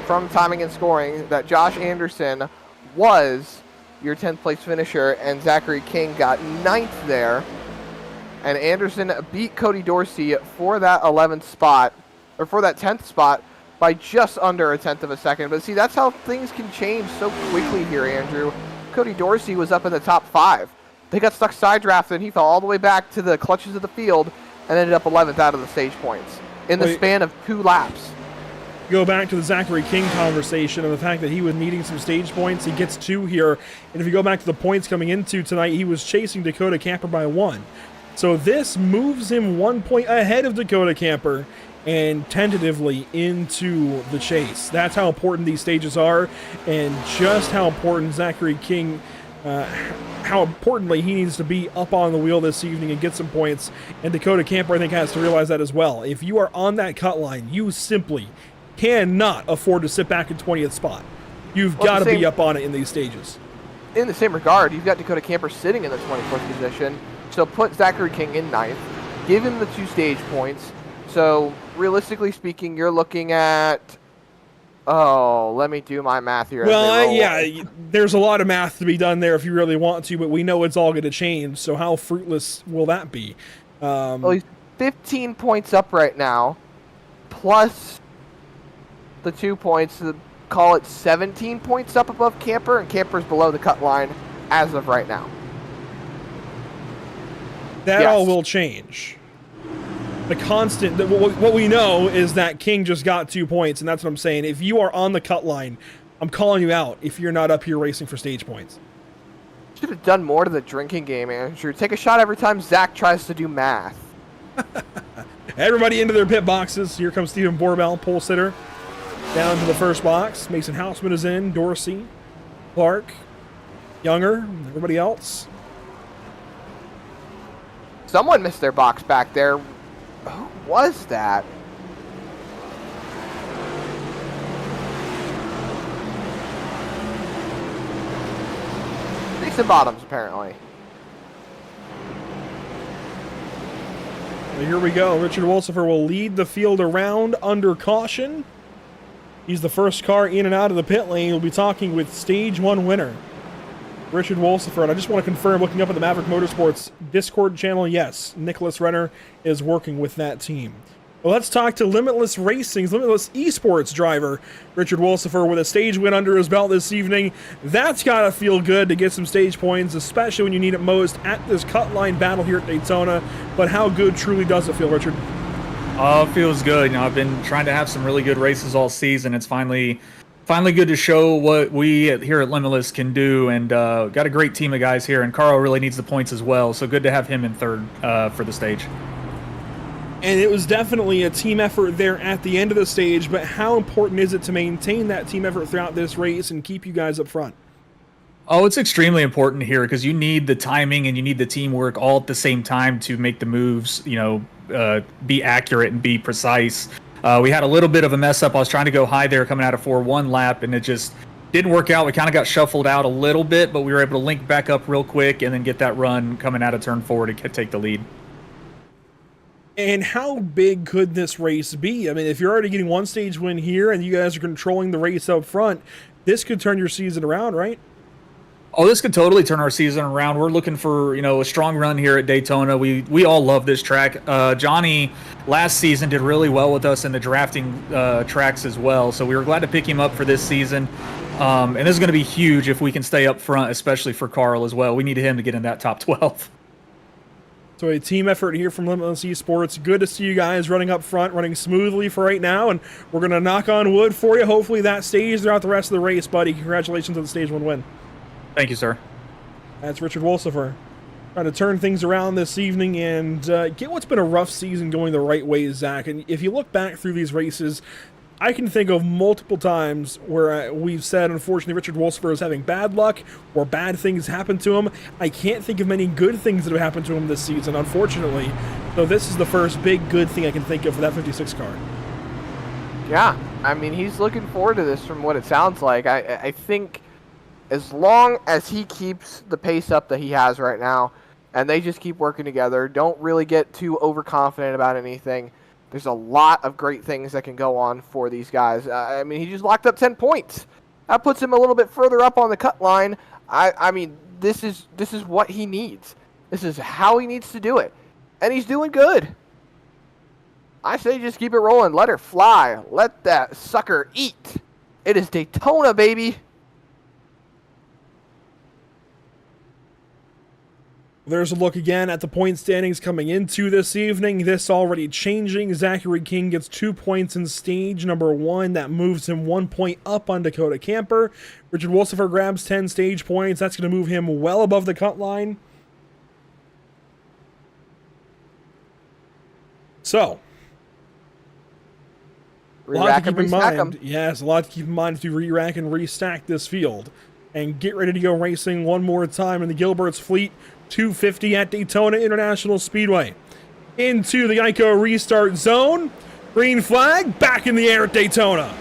from timing and scoring, that Josh Anderson was your 10th place finisher, and Zachary King got 9th there. And Anderson beat Cody Dorsey for that 11th spot, or for that 10th spot, by just under a 10th of a second. But see, that's how things can change so quickly here, Andrew. Cody Dorsey was up in the top 5. They got stuck side drafted, and he fell all the way back to the clutches of the field and ended up 11th out of the stage points in the span of 2 laps. Go back to the Zachary King conversation and the fact that he was needing some stage points. He gets 2 here. And if you go back to the points coming into tonight, he was chasing Dakota Camper by 1. So this moves him 1 point ahead of Dakota Camper and tentatively into the chase. That's how important these stages are, and just how important Zachary King, how importantly he needs to be up on the wheel this evening and get some points. And Dakota Camper, I think, has to realize that as well. If you are on that cut line, you simply cannot afford to sit back in 20th spot. You've got to be up on it in these stages. In the same regard, you've got Dakota Camper sitting in the 24th position, so put Zachary King in 9th, give him the 2 stage points. So realistically speaking, you're looking at, let me do my math here. Well, yeah, there's a lot of math to be done there if you really want to, but we know it's all going to change. So how fruitless will that be? Well, he's 15 points up right now, plus the 2 points. Call it 17 points up above Camper, and Camper's below the cut line as of right now. That all will change. The constant, what we know is that King just got 2 points, and that's what I'm saying. If you are on the cut line, I'm calling you out if you're not up here racing for stage points. Should have done more to the drinking game, Andrew. Take a shot every time Zach tries to do math. Everybody into their pit boxes. Here comes Stephen Borbell, pole sitter, down to the first box. Mason Houseman is in, Dorsey, Clark, Younger, everybody else. Someone missed their box back there. Who was that? Jason Bottoms, apparently. Well, here we go. Richard Wolsifer will lead the field around under caution. He's the first car in and out of the pit lane. We'll be talking with stage 1 winner, Richard Wolsifer. And I just want to confirm, looking up at the Maverick Motorsports Discord channel, yes, Nicholas Renner is working with that team. Well, let's talk to Limitless Racing's Limitless Esports driver, Richard Wolsifer, with a stage win under his belt this evening. That's got to feel good to get some stage points, especially when you need it most at this cut line battle here at Daytona. But how good truly does it feel, Richard? Oh, it feels good. You know, I've been trying to have some really good races all season. It's finally good to show what we here at Limitless can do, and got a great team of guys here, and Carl really needs the points as well, so good to have him in third for the stage. And it was definitely a team effort there at the end of the stage, but how important is it to maintain that team effort throughout this race and keep you guys up front? Oh, it's extremely important here because you need the timing and you need the teamwork all at the same time to make the moves, you know, be accurate and be precise. We had a little bit of a mess up. I was trying to go high there coming out of 4-1 lap, and it just didn't work out. We kind of got shuffled out a little bit, but we were able to link back up real quick and then get that run coming out of turn 4 to take the lead. And how big could this race be? I mean, if you're already getting one stage win here and you guys are controlling the race up front, this could turn your season around, right? Oh, this could totally turn our season around. We're looking for, you know, a strong run here at Daytona. We all love this track. Johnny last season did really well with us in the drafting tracks as well, so we were glad to pick him up for this season. And this is going to be huge if we can stay up front, especially for Carl as well. We need him to get in that top 12. So a team effort here from Limitless Esports. Good to see you guys running up front, running smoothly for right now, and we're going to knock on wood for you. Hopefully that stays throughout the rest of the race, buddy. Congratulations on the stage 1 win. Thank you, sir. That's Richard Wolsifer trying to turn things around this evening and get what's been a rough season going the right way, Zach. And if you look back through these races, I can think of multiple times where we've said, unfortunately, Richard Wolsifer is having bad luck or bad things happen to him. I can't think of many good things that have happened to him this season, unfortunately. So this is the first big good thing I can think of for that 56 car. Yeah, I mean, he's looking forward to this from what it sounds like. I think as long as he keeps the pace up that he has right now, and they just keep working together, don't really get too overconfident about anything, there's a lot of great things that can go on for these guys. I mean, he just locked up 10 points. That puts him a little bit further up on the cut line. I mean, this is what he needs. This is how he needs to do it. And he's doing good. I say just keep it rolling. Let her fly. Let that sucker eat. It is Daytona, baby. There's a look again at the point standings coming into this evening. This already changing. Zachary King gets 2 points in stage number 1. That moves him 1 point up on Dakota Camper. Richard Wolsifer grabs 10 stage points. That's going to move him well above the cut line. So, A lot to Re-rack keep and in restack mind. 'em. Yes, a lot to keep in mind as we re-rack and restack this field. And get ready to go racing one more time in the Gilbert's Fleet 250 at Daytona International Speedway. Into the Geico restart zone. Green flag, back in the air at Daytona.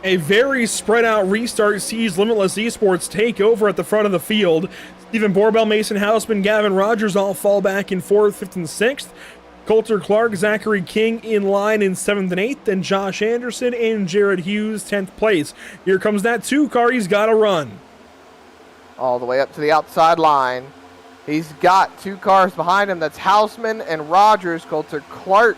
A very spread out restart sees Limitless Esports take over at the front of the field. Stephen Borbell, Mason Houseman, Gavin Rogers all fall back in 4th, 5th, and 6th. Coulter Clark, Zachary King in line in 7th and 8th. Then Josh Anderson and Jared Hughes 10th place. Here comes that 2 car. He's got to run. All the way up to the outside line. He's got 2 cars behind him. That's Houseman and Rogers. Coulter Clark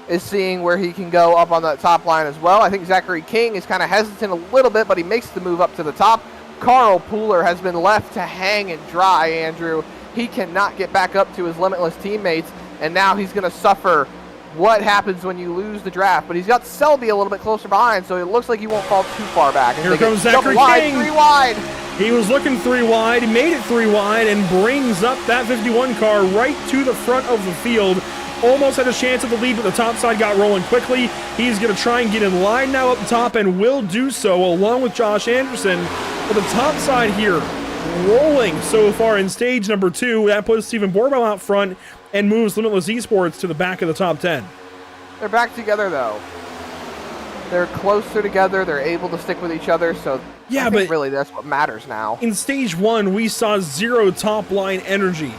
is seeing where he can go up on that top line as well. I think Zachary King is kind of hesitant a little bit, but he makes the move up to the top. Carl Pooler has been left to hang and dry, Andrew. He cannot get back up to his Limitless teammates, and now he's going to suffer what happens when you lose the draft. But he's got Selby a little bit closer behind, so it looks like he won't fall too far back. Here comes Zachary King. 3 wide. He was looking 3 wide, he made it 3 wide, and brings up that 51 car right to the front of the field. Almost had a chance at the lead, but the top side got rolling quickly. He's going to try and get in line now up top, and will do so along with Josh Anderson. But the top side here rolling so far in stage number 2. That puts Stephen Borbell out front and moves Limitless Esports to the back of the top 10. They're back together, though. They're closer together. They're able to stick with each other, so yeah, I think but really that's what matters now. In stage 1, we saw 0 top line energy.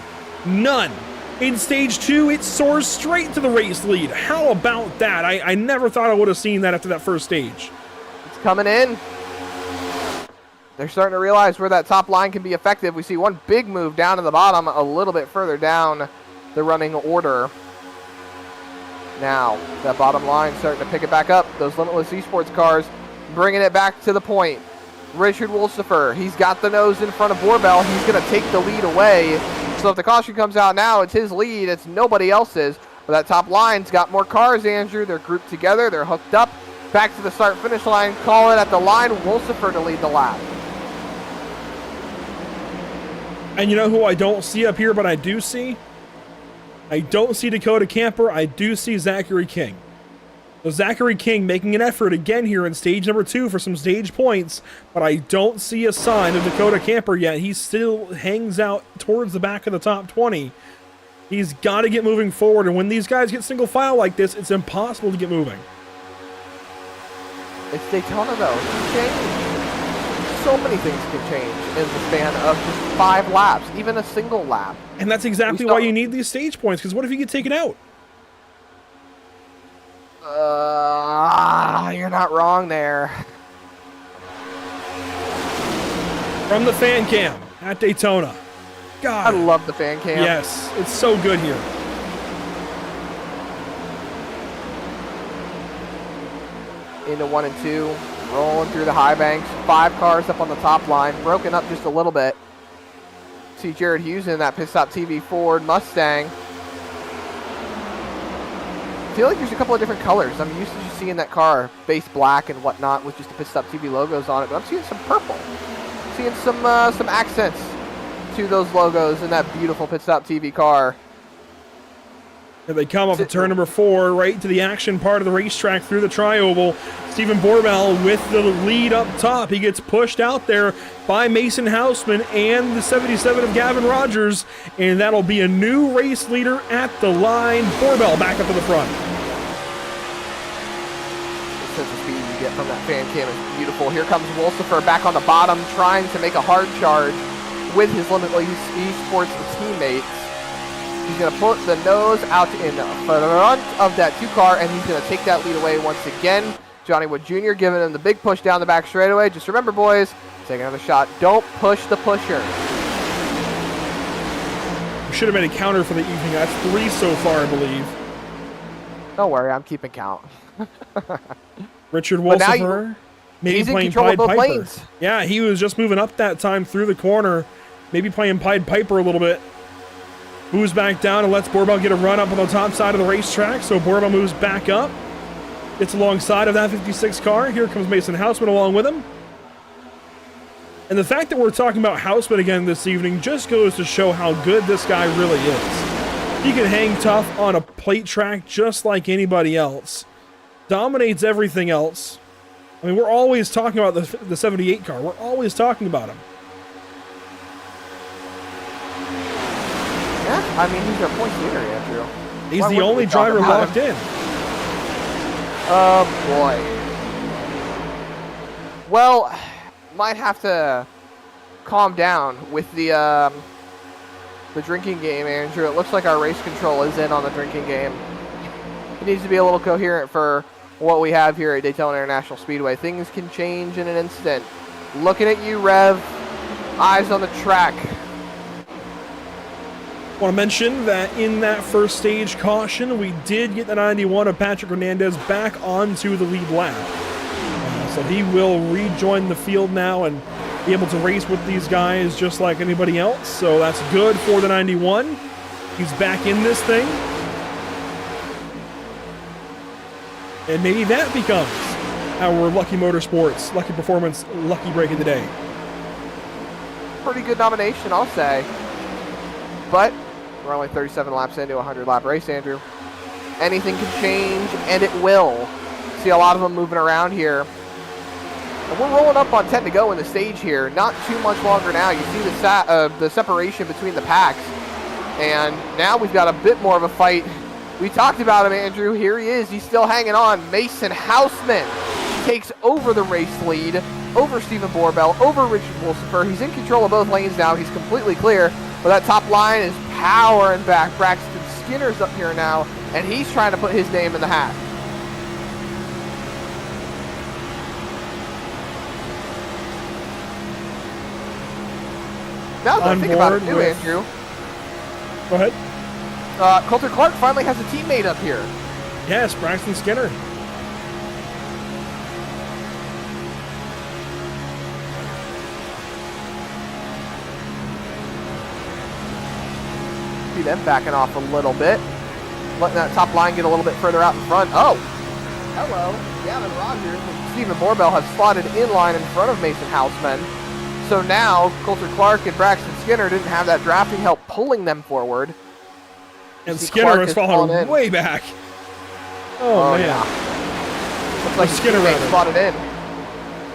None. In stage 2, it soars straight to the race lead. How about that? I never thought I would have seen that after that first stage. It's coming in. They're starting to realize where that top line can be effective. We see one big move down to the bottom, a little bit further down the running order. Now, that bottom line starting to pick it back up. Those Limitless Esports cars bringing it back to the point. Richard Wolsifer, he's got the nose in front of Borbell. He's going to take the lead away. So if the caution comes out now, it's his lead. It's nobody else's. But that top line's got more cars, Andrew. They're grouped together. They're hooked up. Back to the start-finish line. Call it at the line. Wolsifer to lead the lap. And you know who I don't see up here, but I do see? I don't see Dakota Camper. I do see Zachary King. So Zachary King making an effort again here in stage number 2 for some stage points, but I don't see a sign of Dakota Camper yet. He still hangs out towards the back of the top 20. He's got to get moving forward, and when these guys get single file like this, it's impossible to get moving. It's Daytona, though. It can change. So many things can change in the span of just 5 laps, even a single lap. And that's exactly why you need these stage points, because what if you get taken out? You're not wrong there. From the fan cam at Daytona. God. I love the fan cam. Yes, it's so good here. Into 1 and 2, rolling through the high banks. 5 cars up on the top line, broken up just a little bit. See Jared Hughes in that Pit Stop TV Ford Mustang. I feel like there's a couple of different colors. I'm used to just seeing that car base black and whatnot with just the Pit Stop TV logos on it, but I'm seeing some purple. Seeing some accents to those logos in that beautiful Pit Stop TV car. Here they come off of turn number 4, right to the action part of the racetrack through the tri-oval. Stephen Borbell with the lead up top. He gets pushed out there by Mason Houseman and the 77 of Gavin Rogers, and that'll be a new race leader at the line. Borbell back up to the front. The sense of speed you get from that fan cam is beautiful. Here comes Wolsifer back on the bottom, trying to make a hard charge with his Limitless Esports teammates. He's going to put the nose out in front of that 2 car, and he's going to take that lead away once again. Johnny Wood Jr. giving him the big push down the back straightaway. Just remember, boys, take another shot. Don't push the pusher. We should have made a counter for the evening. That's 3 so far, I believe. Don't worry, I'm keeping count. Richard Wolsifer. Maybe He's in playing control of Pied both Piper. lanes. Yeah, he was just moving up that time through the corner. Maybe playing Pied Piper a little bit. Moves back down and lets Borbell get a run up on the top side of the racetrack. So Borbell moves back up. Gets alongside of that 56 car. Here comes Mason Houseman along with him. And the fact that we're talking about Houseman again this evening just goes to show how good this guy really is. He can hang tough on a plate track just like anybody else. Dominates everything else. I mean, we're always talking about the 78 car. We're always talking about him. Yeah, I mean, he's our points leader, Andrew. He's Why the wouldn't only we talk driver about locked in. Oh, boy. Well, might have to calm down with the drinking game, Andrew. It looks like our race control is in on the drinking game. It needs to be a little coherent for what we have here at Daytona International Speedway. Things can change in an instant. Looking at you, Rev. Eyes on the track. Want to mention that in that first stage caution, we did get the 91 of Patrick Hernandez back onto the lead lap. So he will rejoin the field now and be able to race with these guys just like anybody else. So that's good for the 91. He's back in this thing. And maybe that becomes our Lucky Motorsports, Lucky Performance, Lucky Break of the day. Pretty good nomination, I'll say. But we're only 37 laps into a 100-lap race, Andrew. Anything can change, and it will. See a lot of them moving around here. And we're rolling up on 10 to go in the stage here. Not too much longer now. You see the separation between the packs. And now we've got a bit more of a fight. We talked about him, Andrew. Here he is. He's still hanging on. Mason Houseman takes over the race lead, over Stephen Borbell, over Richard Wolsifer. He's in control of both lanes now. He's completely clear. But that top line is powering back. Braxton Skinner's up here now, and he's trying to put his name in the hat. Now that I think about it too, Andrew. Go ahead. Coulter Clark finally has a teammate up here. Yes, Braxton Skinner. See them backing off a little bit. Letting that top line get a little bit further out in front. Oh! Hello, Gavin Rogers and Stephen Borbell have slotted in line in front of Mason Houseman. So now, Coulter Clark and Braxton Skinner didn't have that drafting help pulling them forward. And Skinner is falling way back. Oh man. Yeah. Looks like Skinner spotted in.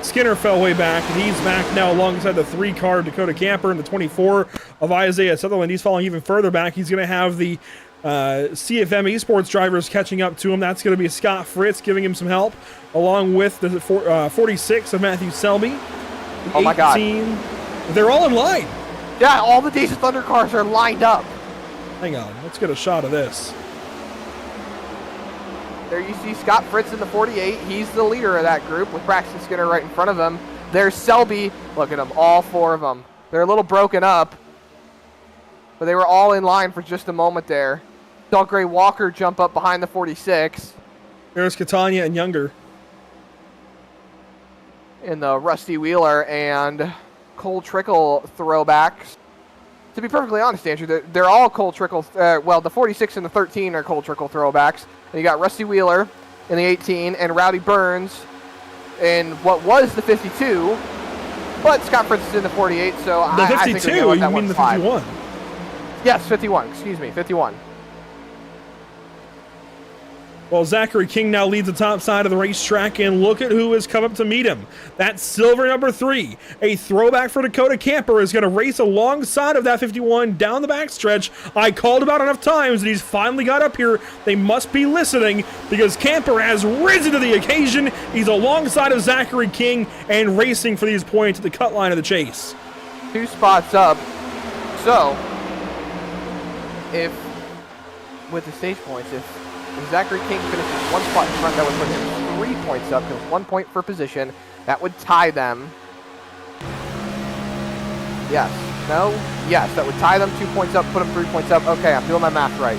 Skinner fell way back, and he's back now alongside the 3-car Dakota Camper and the 24 of Isaiah Sutherland. He's falling even further back. He's going to have the CFM Esports drivers catching up to him. That's going to be Scott Fritz giving him some help, along with the 46 of Matthew Selby. The oh my 18. God. They're all in line. Yeah, all the Days of Thunder cars are lined up. Hang on, let's get a shot of this. There you see Scott Fritz in the 48. He's the leader of that group with Braxton Skinner right in front of him. There's Selby. Look at them, all 4 of them. They're a little broken up, but they were all in line for just a moment there. Saw Gray Walker jump up behind the 46. There's Catania and Younger. In the Rusty Wheeler and Cole Trickle throwbacks. To be perfectly honest, Andrew, they're all Cole Trickle. Well, the 46 and the 13 are Cole Trickle throwbacks. And you got Rusty Wheeler in the 18 and Rowdy Burns in what was the 52. But Scott Fritz is in the 48, so the 52, I think we're gonna let that you mean the 51? Yes, 51. Excuse me, 51. Well, Zachary King now leads the top side of the racetrack, and look at who has come up to meet him. That's silver number 3. A throwback for Dakota Camper is going to race alongside of that 51 down the backstretch. I called about enough times, and he's finally got up here. They must be listening, because Camper has risen to the occasion. He's alongside of Zachary King and racing for these points at the cut line of the chase. 2 spots up. So, with the stage points, if Zachary King finishes 1 spot in front, that would put him 3 points up, because 1 point for position. That would tie them. Yes. No? Yes, that would tie them 2 points up, put them 3 points up. Okay, I'm doing my math right.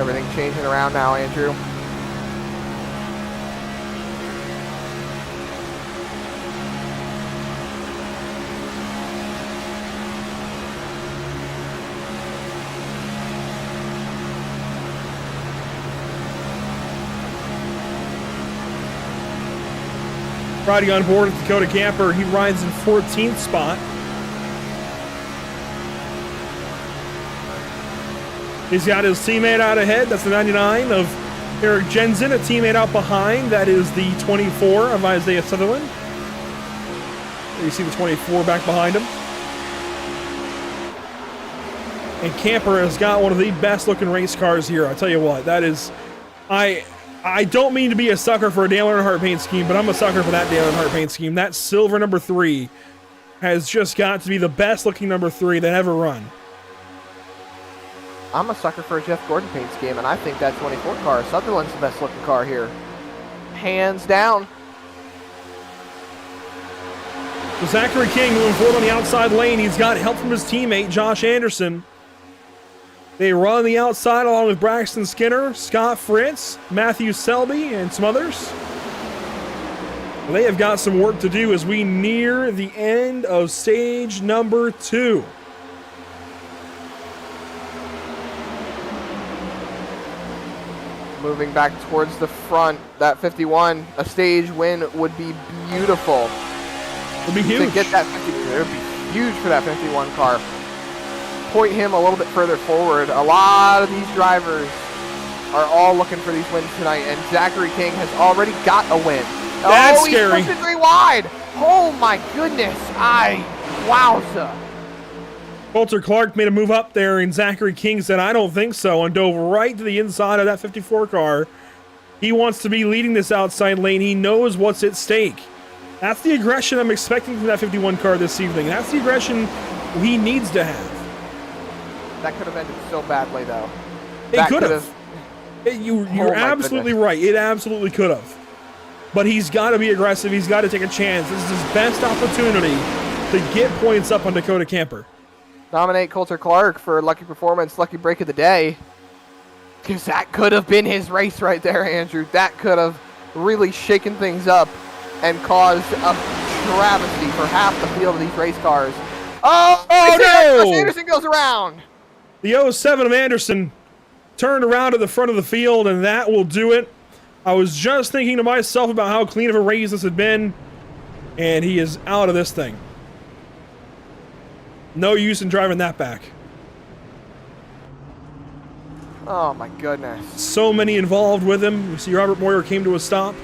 Everything changing around now, Andrew. Riding on board with Dakota Camper, he rides in 14th spot. He's got his teammate out ahead. That's the 99 of Eric Jensen. A teammate out behind. That is the 24 of Isaiah Sutherland. You see the 24 back behind him. And Camper has got one of the best looking race cars here. I tell you what, that is... I don't mean to be a sucker for a Dale Earnhardt paint scheme, but I'm a sucker for that Dale Earnhardt paint scheme. That silver number 3 has just got to be the best looking number 3 that ever run. I'm a sucker for a Jeff Gordon paint scheme, and I think that 24 car, Sutherland's the best looking car here. Hands down. So Zachary King moving forward on the outside lane. He's got help from his teammate, Josh Anderson. They run the outside along with Braxton Skinner, Scott Fritz, Matthew Selby, and some others. They have got some work to do as we near the end of stage number 2. Moving back towards the front, that 51, a stage win would be beautiful. It'd be huge. To get that 50, it would be huge for that 51 car. Point him a little bit further forward. A lot of these drivers are all looking for these wins tonight, and Zachary King has already got a win. That's scary. He's pushed it 3 wide. Oh my goodness. Wowza. Coulter Clark made a move up there, and Zachary King said, I don't think so, and dove right to the inside of that 54 car. He wants to be leading this outside lane. He knows what's at stake. That's the aggression I'm expecting from that 51 car this evening. That's the aggression he needs to have. That could have ended so badly, though. It could have. You're absolutely right. It absolutely could have. But he's got to be aggressive. He's got to take a chance. This is his best opportunity to get points up on Dakota Camper. Nominate Coulter Clark for Lucky Performance, Lucky Break of the Day. Because that could have been his race right there, Andrew. That could have really shaken things up and caused a travesty for half the field of these race cars. Oh no! Anderson goes around. The 07 of Anderson turned around to the front of the field, and that will do it. I was just thinking to myself about how clean of a race this had been, and he is out of this thing. No use in driving that back. Oh my goodness. So many involved with him. You see Robert Moyer came to a stop.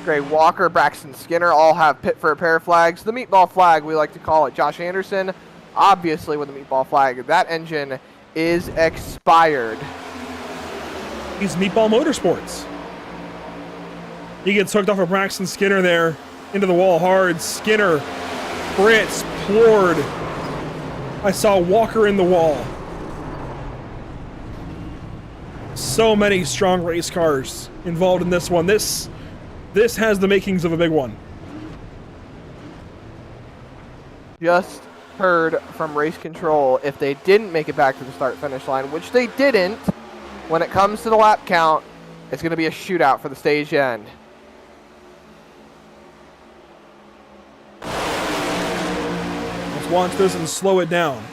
Gray Walker, Braxton Skinner all have pit for a pair of flags. The meatball flag, we like to call it. Josh Anderson, obviously with the meatball flag. That engine is expired. He's Meatball Motorsports. He gets hooked off of Braxton Skinner there. Into the wall hard. Skinner, Fritz, Plord. I saw Walker in the wall. So many strong race cars involved in this one. This has the makings of a big one. Just heard from Race Control if they didn't make it back to the start-finish line, which they didn't, when it comes to the lap count, it's going to be a shootout for the stage end. Let's watch this and slow it down.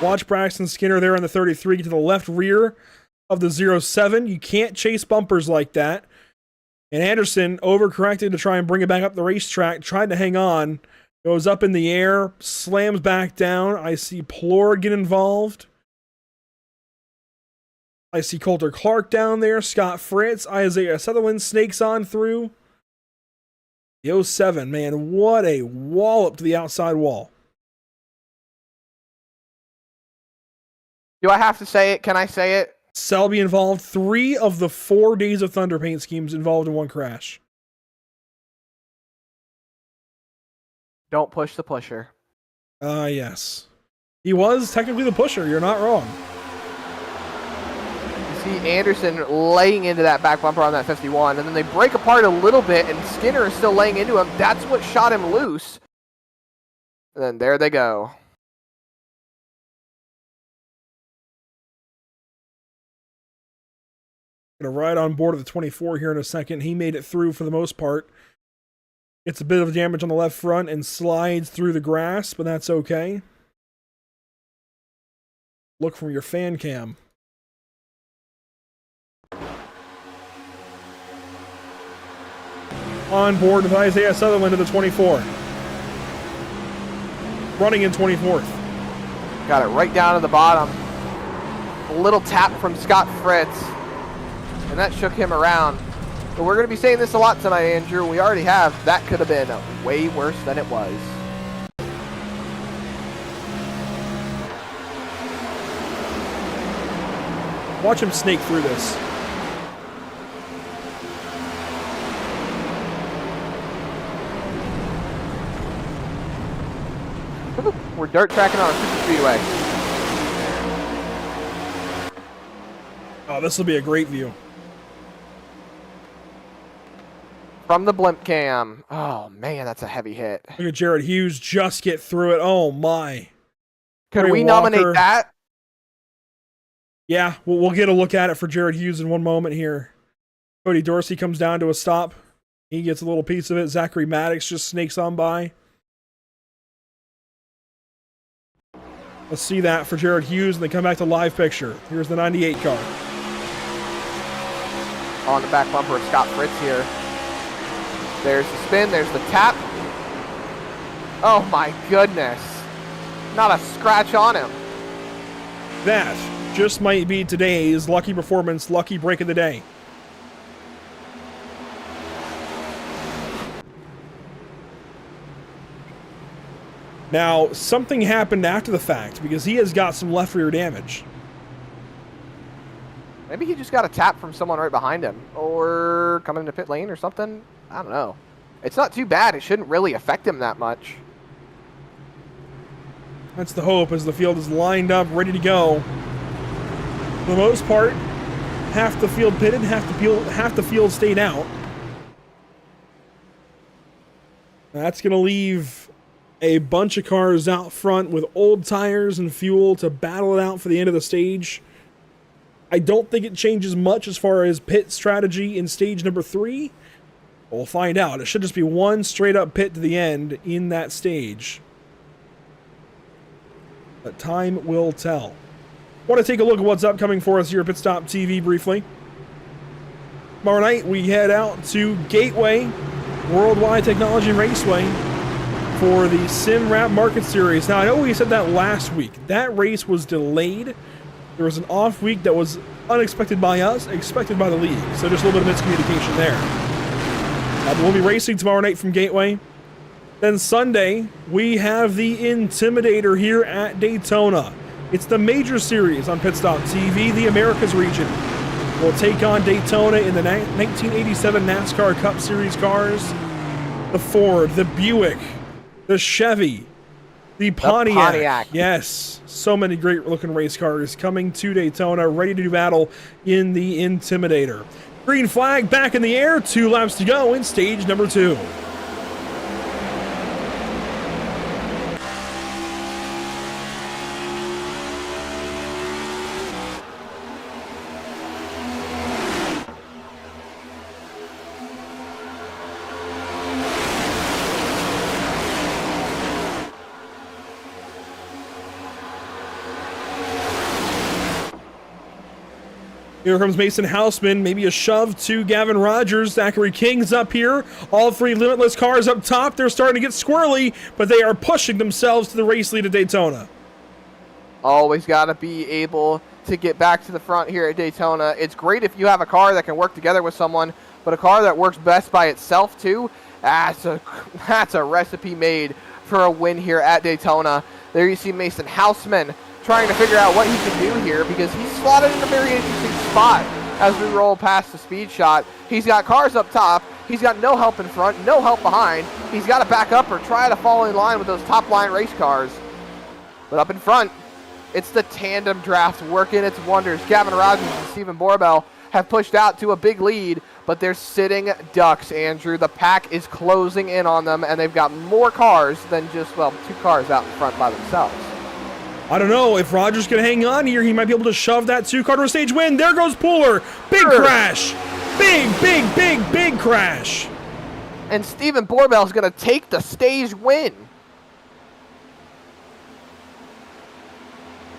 Watch Braxton Skinner there on the 33 get to the left rear of the 07. You can't chase bumpers like that. And Anderson overcorrected to try and bring it back up the racetrack, tried to hang on, goes up in the air, slams back down. I see Plord get involved. I see Coulter Clark down there, Scott Fritz, Isaiah Sutherland snakes on through. The 07, man, what a wallop to the outside wall. Do I have to say it? Can I say it? Selby involved. 3 of the 4 Days of Thunder paint schemes involved in one crash. Don't push the pusher. Yes. He was technically the pusher. You're not wrong. You see Anderson laying into that back bumper on that 51, and then they break apart a little bit, and Skinner is still laying into him. That's what shot him loose. And then there they go. Gonna ride on board of the 24 here in a second. He made it through for the most part. Gets a bit of damage on the left front and slides through the grass, but that's okay. Look from your fan cam. On board with Isaiah Sutherland to the 24. Running in 24th. Got it right down to the bottom. A little tap from Scott Fritz, and that shook him around. But we're going to be saying this a lot tonight, Andrew. We already have. That could have been way worse than it was. Watch him snake through this. We're dirt tracking on a super speedway. Oh, this will be a great view. From the blimp cam. Oh, man, that's a heavy hit. Look at Jared Hughes just get through it. Oh, my. Could Trey we Walker. nominate that? Yeah, we'll get a look at it for Jared Hughes in one moment here. Cody Dorsey comes down to a stop. He gets a little piece of it. Zachary Maddox just snakes on by. Let's see that for Jared Hughes, and then come back to live picture. Here's the 98 car. On the back bumper of Scott Fritz here. There's the spin, there's the tap. Oh my goodness. Not a scratch on him. That just might be today's lucky performance, lucky break of the day. Now, something happened after the fact because he has got some left rear damage. Maybe he just got a tap from someone right behind him, or coming into pit lane or something. I don't know. It's not too bad. It shouldn't really affect him that much. That's the hope as the field is lined up, ready to go. For the most part, half the field pitted, half the field stayed out. That's going to leave a bunch of cars out front with old tires and fuel to battle it out for the end of the stage. I don't think it changes much as far as pit strategy in stage number 3. We'll find out. It should just be one straight up pit to the end in that stage. But time will tell. Want to take a look at what's upcoming for us here at Pit Stop TV briefly. Tomorrow night we head out to Gateway Worldwide Technology Raceway for the Sim Wrap Market Series. Now I know we said that last week. That race was delayed. There was an off week that was unexpected by us, expected by the league. So just a little bit of miscommunication there. But we'll be racing tomorrow night from Gateway. Then Sunday, we have the Intimidator here at Daytona. It's the major series on Pit Stop TV, the Americas region. We'll take on Daytona in the 1987 NASCAR Cup Series cars. The Ford, the Buick, the Chevy, the Pontiac. Yes, so many great looking race cars coming to Daytona, ready to do battle in the Intimidator. Green flag back in the air, 2 laps to go in stage number 2. Here comes Mason Houseman, maybe a shove to Gavin Rogers. Zachary King's up here. All 3 Limitless cars up top. They're starting to get squirrely, but they are pushing themselves to the race lead at Daytona. Always got to be able to get back to the front here at Daytona. It's great if you have a car that can work together with someone, but a car that works best by itself too, that's a recipe made for a win here at Daytona. There you see Mason Houseman trying to figure out what he can do here because he's slotted in a very interesting spot as we roll past the speed shot. He's got cars up top. He's got no help in front, no help behind. He's got to back up or try to fall in line with those top line race cars. But up in front, it's the tandem draft working its wonders. Gavin Rogers and Stephen Borbell have pushed out to a big lead, but they're sitting ducks, Andrew. The pack is closing in on them, and they've got more cars than just, well, 2 cars out in front by themselves. I don't know if Rogers can hang on here. He might be able to shove that 2-car to a stage win. There goes Pooler. Big crash. Big crash. And Steven Borbell's going to take the stage win.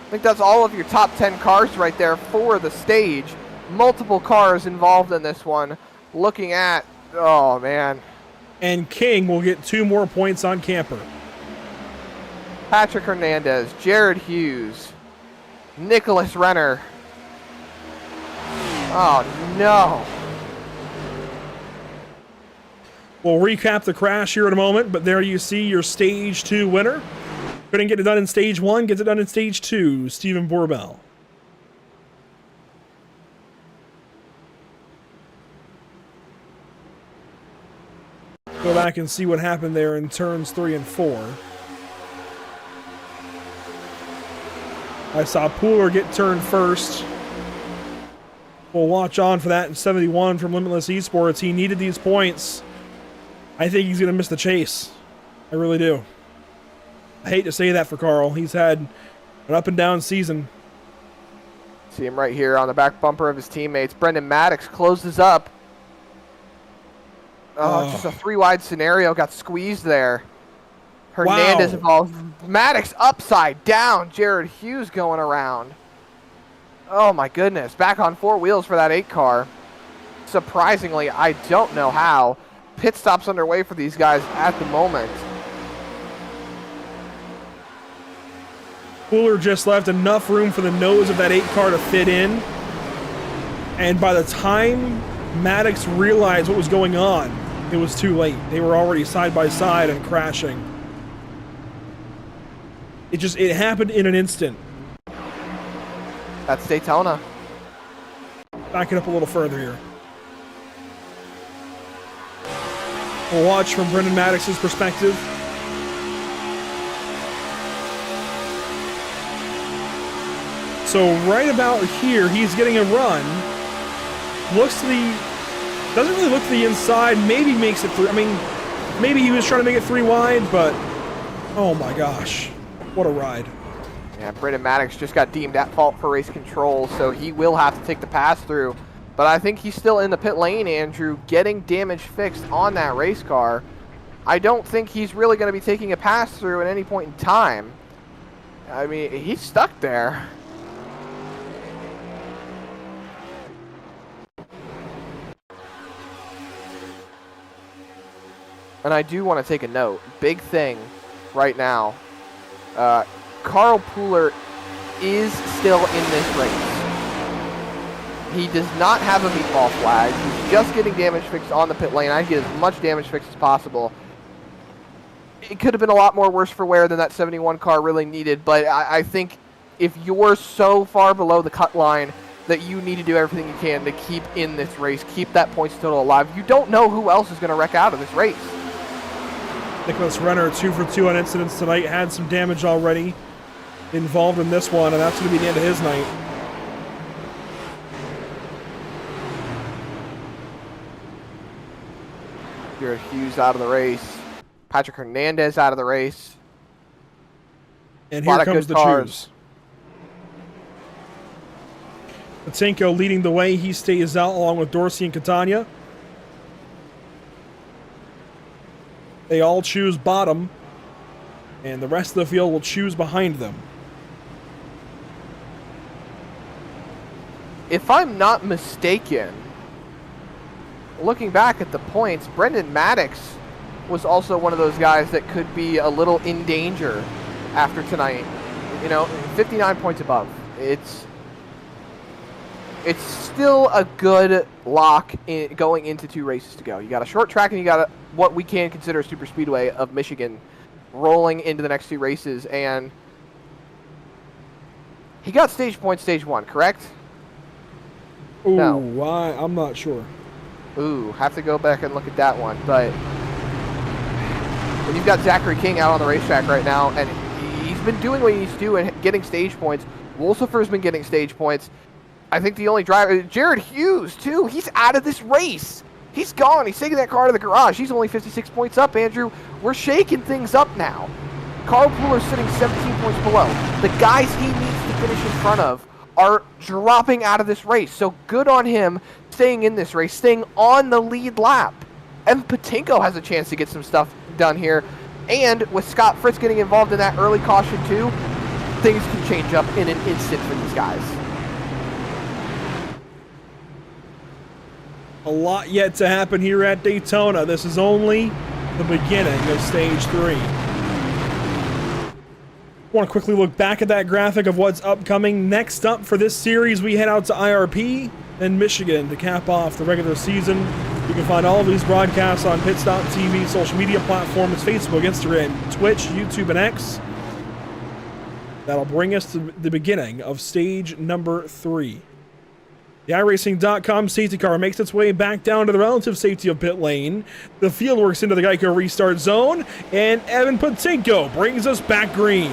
I think that's all of your top 10 cars right there for the stage. Multiple cars involved in this one. Looking at, oh man. And King will get 2 more points on Camper. Patrick Hernandez, Jared Hughes, Nicholas Renner. Oh no. We'll recap the crash here in a moment, but there you see your stage 2 winner. Couldn't get it done in stage 1, gets it done in stage 2, Steven Borbell. Go back and see what happened there in turns 3 and 4. I saw Pooler get turned first. We'll watch on for that in 71 from Limitless Esports. He needed these points. I think he's going to miss the chase. I really do. I hate to say that for Carl. He's had an up and down season. See him right here on the back bumper of his teammates. Brendan Maddox closes up. Oh, just a 3-wide scenario. Got squeezed there. Hernandez involved. Maddox upside down. Jared Hughes going around. Oh my goodness. Back on 4 wheels for that 8 car. Surprisingly, I don't know how. Pit stops underway for these guys at the moment. Pooler just left enough room for the nose of that 8 car to fit in. And by the time Maddox realized what was going on, it was too late. They were already side by side and crashing. It happened in an instant. That's Daytona. Back it up a little further here. We'll watch from Brendan Maddox's perspective. So right about here, he's getting a run. Looks to the... Doesn't really look to the inside. Maybe makes it through. I mean, maybe he was trying to make it 3 wide, but... Oh my gosh. What a ride. Yeah, Brendan Maddox just got deemed at fault for race control, so he will have to take the pass-through. But I think he's still in the pit lane, Andrew, getting damage fixed on that race car. I don't think he's really going to be taking a pass-through at any point in time. I mean, he's stuck there. And I do want to take a note. Big thing right now. Carl Pooler is still in this race. He does not have a meatball flag. He's just getting damage fixed on the pit lane. I get as much damage fixed as possible. It could have been a lot more worse for wear than that 71 car really needed, but I think if you're so far below the cut line that you need to do everything you can to keep in this race, keep that points total alive. You don't know who else is going to wreck out of this race. Nicholas Renner, 2 for 2 on incidents tonight, had some damage already involved in this one, and that's going to be the end of his night. Jared Hughes out of the race. Patrick Hernandez out of the race. And here comes the choose. Patinko leading the way. He stays out along with Dorsey and Catania. They all choose bottom, and the rest of the field will choose behind them. If I'm not mistaken, looking back at the points, Brendan Maddox was also one of those guys that could be a little in danger after tonight. You know, 59 points above. It's still a good lock going into 2 races to go. You got a short track and you got what we can consider a super speedway of Michigan rolling into the next 2 races. And he got stage points stage 1, correct? Ooh, no. Why? I'm not sure. Ooh, have to go back and look at that one. But when you've got Zachary King out on the racetrack right now, and he's been doing what he needs to do and getting stage points. Wolsifer's been getting stage points. I think the only driver, Jared Hughes, too, he's out of this race. He's gone. He's taking that car to the garage. He's only 56 points up, Andrew. We're shaking things up now. Carpooler's sitting 17 points below. The guys he needs to finish in front of are dropping out of this race. So good on him staying in this race, staying on the lead lap. And Patinko has a chance to get some stuff done here. And with Scott Fritz getting involved in that early caution too, things can change up in an instant for these guys. A lot yet to happen here at Daytona. This is only the beginning of stage 3. Want to quickly look back at that graphic of what's upcoming. Next up for this series, we head out to IRP and Michigan to cap off the regular season. You can find all of these broadcasts on Pit.TV, social media platforms, Facebook, Instagram, Twitch, YouTube, and X. That'll bring us to the beginning of stage number 3. The iRacing.com safety car makes its way back down to the relative safety of pit lane. The field works into the Geico restart zone, and Evan Patinko brings us back green.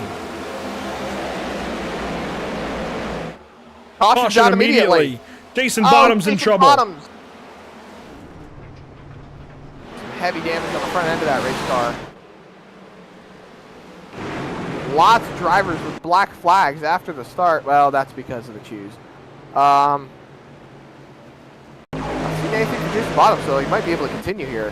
Caution out immediately. Jason Bottom's in trouble. Bottoms. Some heavy damage on the front end of that race car. Lots of drivers with black flags after the start. Well, that's because of the choose. I've seen anything from Jason Bottom, so he might be able to continue here.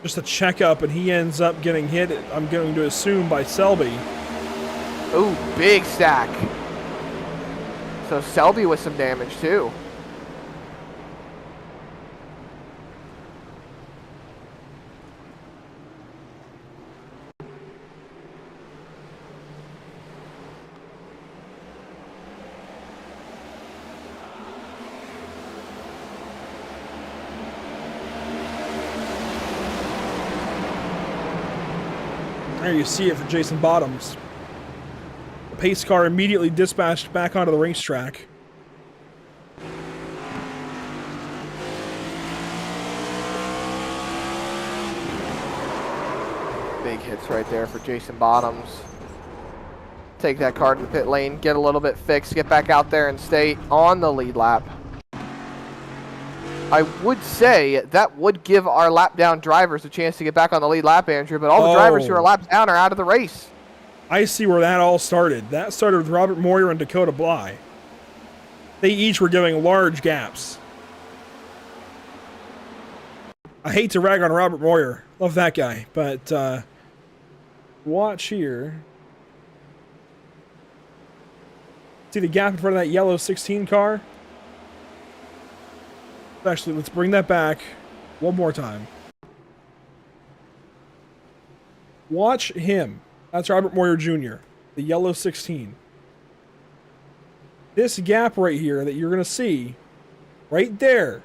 Just a checkup, and he ends up getting hit, I'm going to assume, by Selby. Ooh, big stack. So Selby with some damage too. There you see it for Jason Bottoms. The pace car immediately dispatched back onto the racetrack. Big hits right there for Jason Bottoms. Take that car to the pit lane, get a little bit fixed, get back out there and stay on the lead lap. I would say that would give our lap down drivers a chance to get back on the lead lap, Andrew, but all the drivers who are lapped down are out of the race. I see where that all started. That started with Robert Moyer and Dakota Bly. They each were giving large gaps. I hate to rag on Robert Moyer. Love that guy, but watch here. See the gap in front of that yellow 16 car? Actually, let's bring that back one more time. Watch him. That's Robert Moyer Jr., the yellow 16. This gap right here that you're going to see, right there.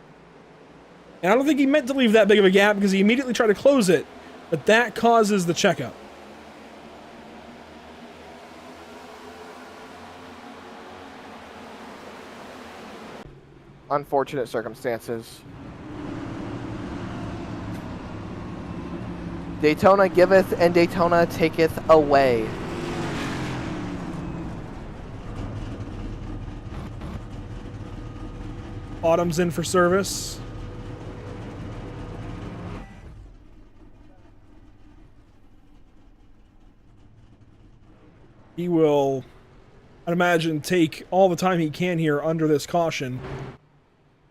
And I don't think he meant to leave that big of a gap because he immediately tried to close it, but that causes the checkup. Unfortunate circumstances. Daytona giveth and Daytona taketh away. Bottom's in for service. He will, I'd imagine, take all the time he can here under this caution.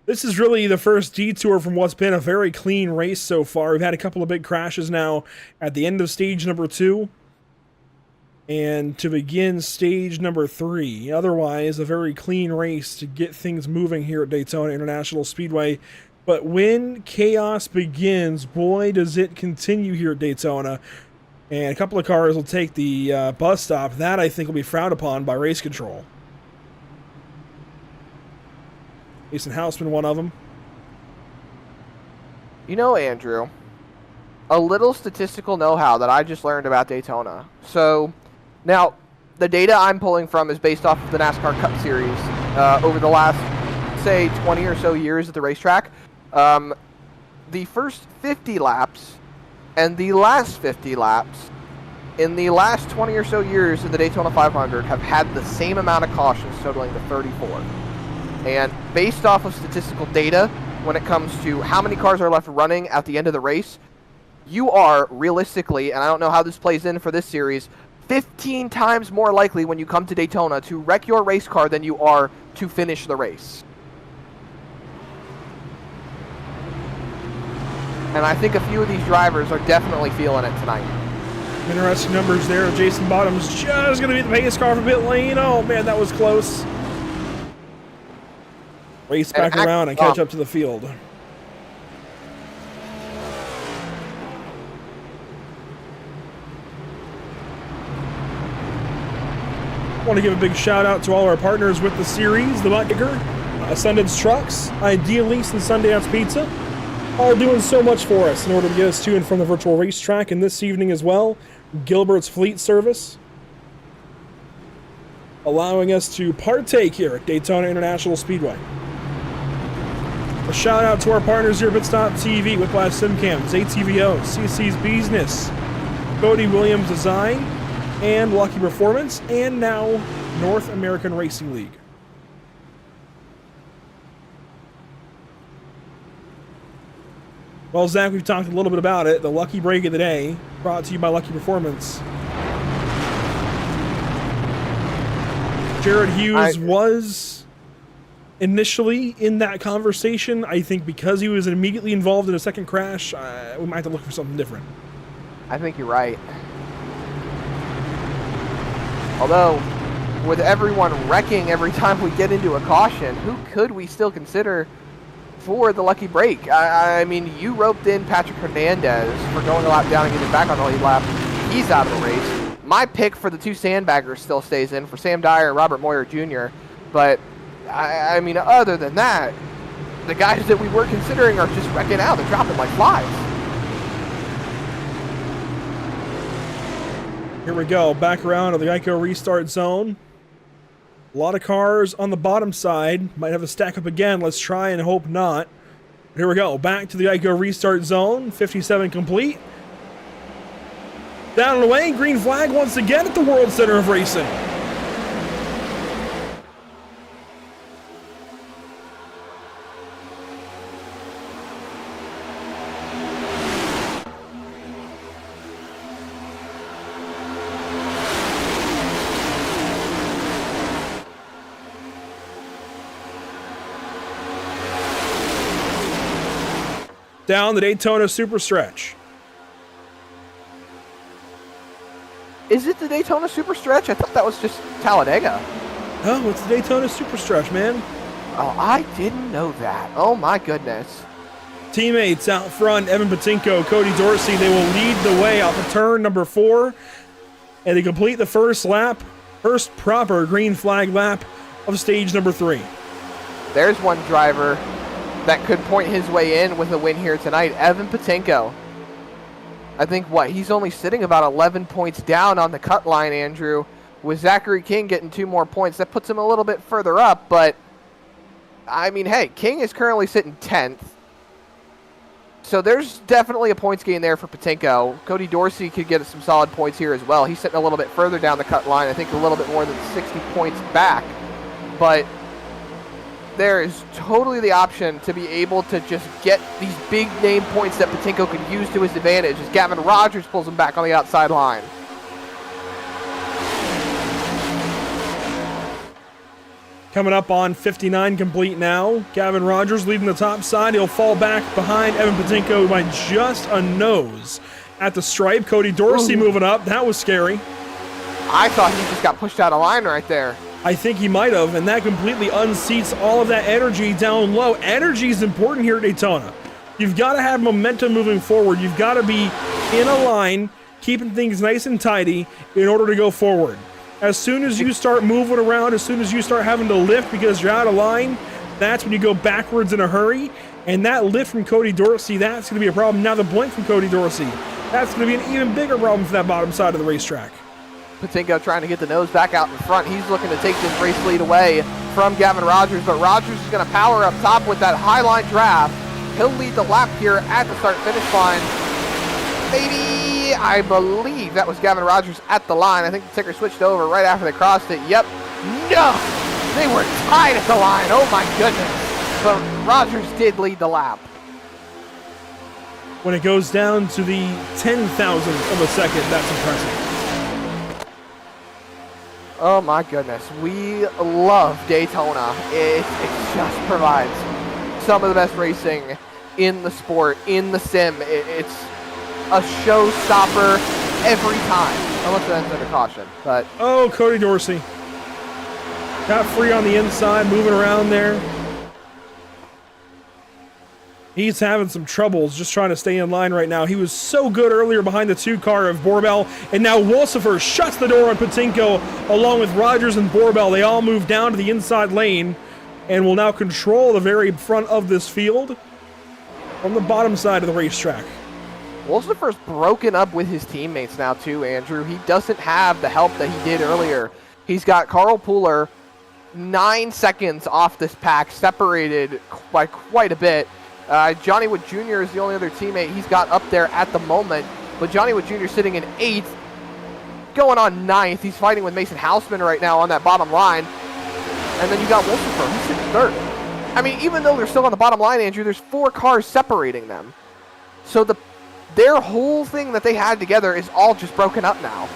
This is really the first detour from what's been a very clean race so far. We've had a couple of big crashes now at the end of stage number 2. And to begin stage number 3. Otherwise, a very clean race to get things moving here at Daytona International Speedway. But when chaos begins, boy, does it continue here at Daytona. And a couple of cars will take the bus stop. That, I think, will be frowned upon by race control. Jason Hausman, one of them. You know, Andrew, a little statistical know-how that I just learned about Daytona. So, now, the data I'm pulling from is based off of the NASCAR Cup Series over the last, say, 20 or so years at the racetrack. The first 50 laps and the last 50 laps in the last 20 or so years of the Daytona 500 have had the same amount of cautions, totaling to 34. And based off of statistical data, when it comes to how many cars are left running at the end of the race, you are realistically, and I don't know how this plays in for this series, 15 times more likely when you come to Daytona to wreck your race car than you are to finish the race. And I think a few of these drivers are definitely feeling it tonight. Interesting numbers there. Jason Bottom's just going to beat the pace car for pit lane. Oh, man, that was close. Race back around and catch up to the field. I want to give a big shout out to all our partners with the series, the Buttkicker, Ascendance Trucks, Ideal Lease, and Sundance Pizza. All doing so much for us in order to get us to and from the virtual racetrack, and this evening as well, Gilbert's Fleet Service, allowing us to partake here at Daytona International Speedway. A shout out to our partners here at Pitstop TV, Whiplash SimCams, ATVO, CC's Business, Cody Williams Design, and Lucky Performance, and now North American Racing League. Well, Zach, we've talked a little bit about it. The Lucky Break of the Day, brought to you by Lucky Performance. Jared Hughes was initially in that conversation. I think because he was immediately involved in a second crash, we might have to look for something different. I think you're right. Although, with everyone wrecking every time we get into a caution, who could we still consider for the lucky break? I mean, you roped in Patrick Hernandez for going a lap down and getting back on the lead lap. He's out of the race. My pick for the two sandbaggers still stays in for Sam Dyer and Robert Moyer Jr. But, I mean, other than that, the guys that we were considering are just wrecking out. They're dropping like flies. Here we go, back around to the Geico restart zone. A lot of cars on the bottom side. Might have to stack up again. Let's try and hope not. Here we go, back to the Geico restart zone. 57 complete. Down and away, green flag once again at the World Center of Racing. Down the Daytona Super Stretch. Is it the Daytona Super Stretch? I thought that was just Talladega. Oh, it's the Daytona Super Stretch, man. Oh, I didn't know that. Oh, my goodness. Teammates out front, Evan Patinko, Cody Dorsey, they will lead the way off of turn number 4. And they complete the first lap, first proper green flag lap of stage number 3. There's one driver that could point his way in with a win here tonight, Evan Patinko. I think, he's only sitting about 11 points down on the cut line, Andrew, with Zachary King getting 2 more points. That puts him a little bit further up, but, I mean, hey, King is currently sitting 10th. So there's definitely a points gain there for Patinko. Cody Dorsey could get some solid points here as well. He's sitting a little bit further down the cut line, I think a little bit more than 60 points back, but there is totally the option to be able to just get these big name points that Patinko could use to his advantage as Gavin Rogers pulls him back on the outside line. Coming up on 59 complete now. Gavin Rogers leading the top side. He'll fall back behind Evan Patinko by just a nose at the stripe. Cody Dorsey moving up. That was scary. I thought he just got pushed out of line right there. I think he might have, and that completely unseats all of that energy down low. Energy is important here at Daytona. You've got to have momentum moving forward. You've got to be in a line, keeping things nice and tidy in order to go forward. As soon as you start moving around, as soon as you start having to lift because you're out of line, that's when you go backwards in a hurry. And that lift from Cody Dorsey, that's going to be a problem. Now the blink from Cody Dorsey, that's going to be an even bigger problem for that bottom side of the racetrack. Patinko trying to get the nose back out in front. He's looking to take this race lead away from Gavin Rogers, but Rogers is going to power up top with that high line draft. He'll lead the lap here at the start-finish line. Maybe, I believe that was Gavin Rogers at the line. I think the ticker switched over right after they crossed it. Yep. No! They were tied at the line. Oh my goodness. But Rogers did lead the lap. When it goes down to the 10,000th of a second, that's impressive. Oh my goodness. We love Daytona. It just provides some of the best racing in the sport, in the sim. It's a showstopper every time, unless it ends under caution. But oh, Cody Dorsey got free on the inside, moving around there. He's having some troubles just trying to stay in line right now. He was so good earlier behind the 2 car of Borbell, and now Wolsifer shuts the door on Patinko along with Rogers and Borbell. They all move down to the inside lane and will now control the very front of this field from the bottom side of the racetrack. Wolsifer's broken up with his teammates now too, Andrew. He doesn't have the help that he did earlier. He's got Carl Pooler 9 seconds off this pack, separated by quite a bit. Johnny Wood Jr. is the only other teammate he's got up there at the moment, but Johnny Wood Jr. sitting in 8th, going on 9th. He's fighting with Mason Houseman right now on that bottom line. And then you got Wolsifer, who's sitting 3rd. I mean, even though they're still on the bottom line, Andrew, there's 4 cars separating them. So their whole thing that they had together is all just broken up now.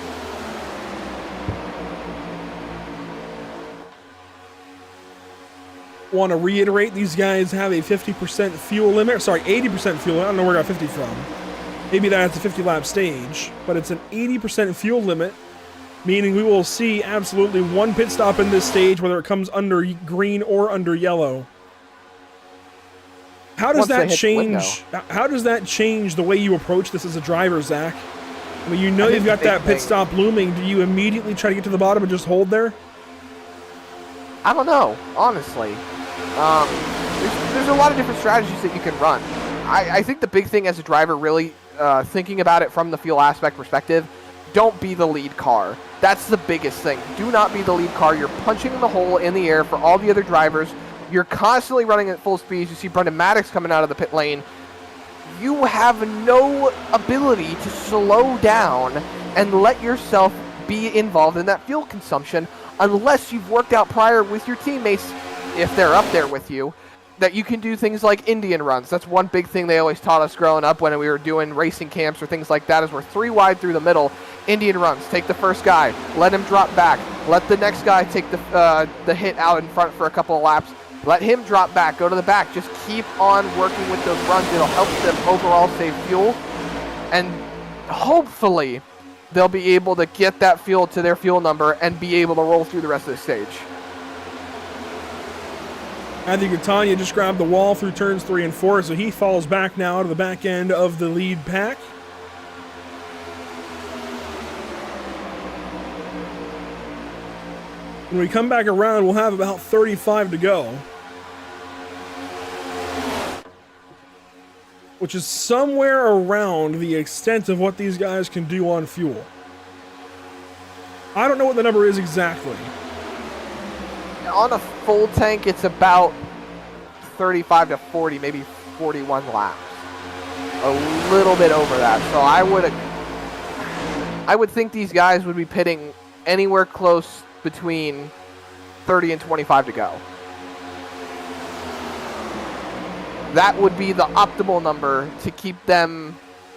Want to reiterate, these guys have a 50% fuel limit. Sorry, 80% fuel limit. I don't know where I got 50 from. Maybe that's a 50-lap stage, but it's an 80% fuel limit, meaning we will see absolutely 1 pit stop in this stage, whether it comes under green or under yellow. How does that change? How does that change the way you approach this as a driver, Zach? I mean, you know you've got that pit stop looming. Do you immediately try to get to the bottom and just hold there? I don't know, honestly. There's a lot of different strategies that you can run. I think the big thing as a driver, really thinking about it from the fuel aspect perspective, don't be the lead car. That's the biggest thing. Do not be the lead car. You're punching the hole in the air for all the other drivers. You're constantly running at full speed. You see Brendan Maddox coming out of the pit lane. You have no ability to slow down and let yourself be involved in that fuel consumption unless you've worked out prior with your teammates, if they're up there with you, that you can do things like Indian runs. That's one big thing they always taught us growing up when we were doing racing camps or things like that, is we're 3 wide through the middle. Indian runs. Take the first guy, let him drop back, let the next guy take the hit out in front for a couple of laps, let him drop back, go to the back. Just keep on working with those runs. It'll help them overall save fuel, and hopefully they'll be able to get that fuel to their fuel number and be able to roll through the rest of the stage. Matthew Catania just grabbed the wall through turns 3 and 4, so he falls back now to the back end of the lead pack. When we come back around, we'll have about 35 to go, which is somewhere around the extent of what these guys can do on fuel. I don't know what the number is exactly. On a full tank, it's about 35 to 40, maybe 41 laps. A little bit over that. So I would think these guys would be pitting anywhere close between 30 and 25 to go. That would be the optimal number to keep them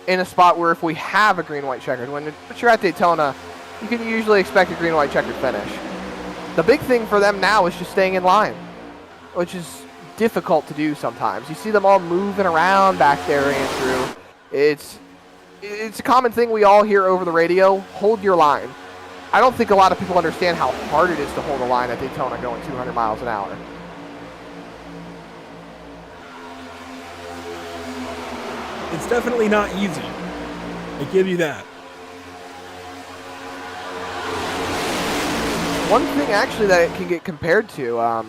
in a spot where if we have a green-white checkered, when you're at Daytona, you can usually expect a green-white checkered finish. The big thing for them now is just staying in line, which is difficult to do sometimes. You see them all moving around back there, Andrew. It's a common thing we all hear over the radio: hold your line. I don't think a lot of people understand how hard it is to hold a line at Daytona going 200 miles an hour. It's definitely not easy. I give you that. One thing actually that it can get compared to, you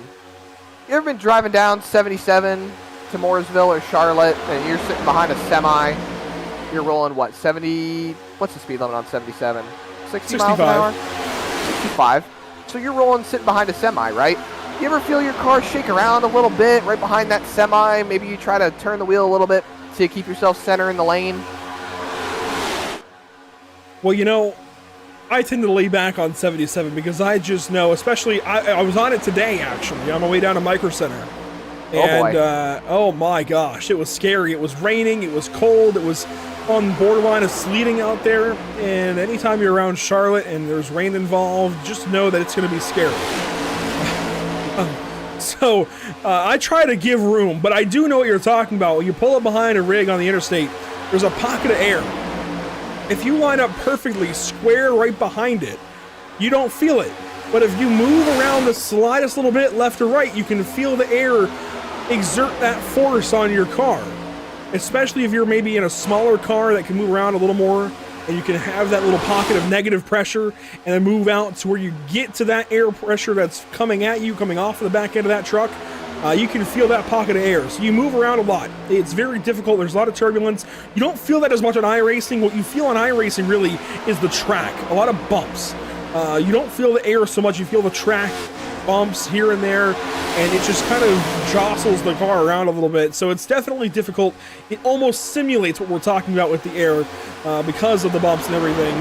ever been driving down 77 to Mooresville or Charlotte and you're sitting behind a semi, you're rolling what, 70, what's the speed limit on 77? 60 miles an hour? 65. So you're rolling sitting behind a semi, right? You ever feel your car shake around a little bit right behind that semi? Maybe you try to turn the wheel a little bit so you keep yourself center in the lane? Well, you know, I tend to lay back on 77 because I just know, especially, I was on it today, actually, on my way down to Micro Center. And, oh my gosh, it was scary. It was raining, it was cold, it was on the borderline of sleeting out there. And anytime you're around Charlotte and there's rain involved, just know that it's going to be scary. So I try to give room, but I do know what you're talking about. When you pull up behind a rig on the interstate, there's a pocket of air. If you line up perfectly square right behind it, you don't feel it. But if you move around the slightest little bit left or right, you can feel the air exert that force on your car. Especially if you're maybe in a smaller car that can move around a little more, and you can have that little pocket of negative pressure and then move out to where you get to that air pressure that's coming at you, coming off of the back end of that truck. You can feel that pocket of air. So you move around a lot. It's very difficult. There's a lot of turbulence. You don't feel that as much on iRacing. What you feel on iRacing really is the track. A lot of bumps. You don't feel the air so much. You feel the track bumps here and there, and it just kind of jostles the car around a little bit. So it's definitely difficult. It almost simulates what we're talking about with the air because of the bumps and everything.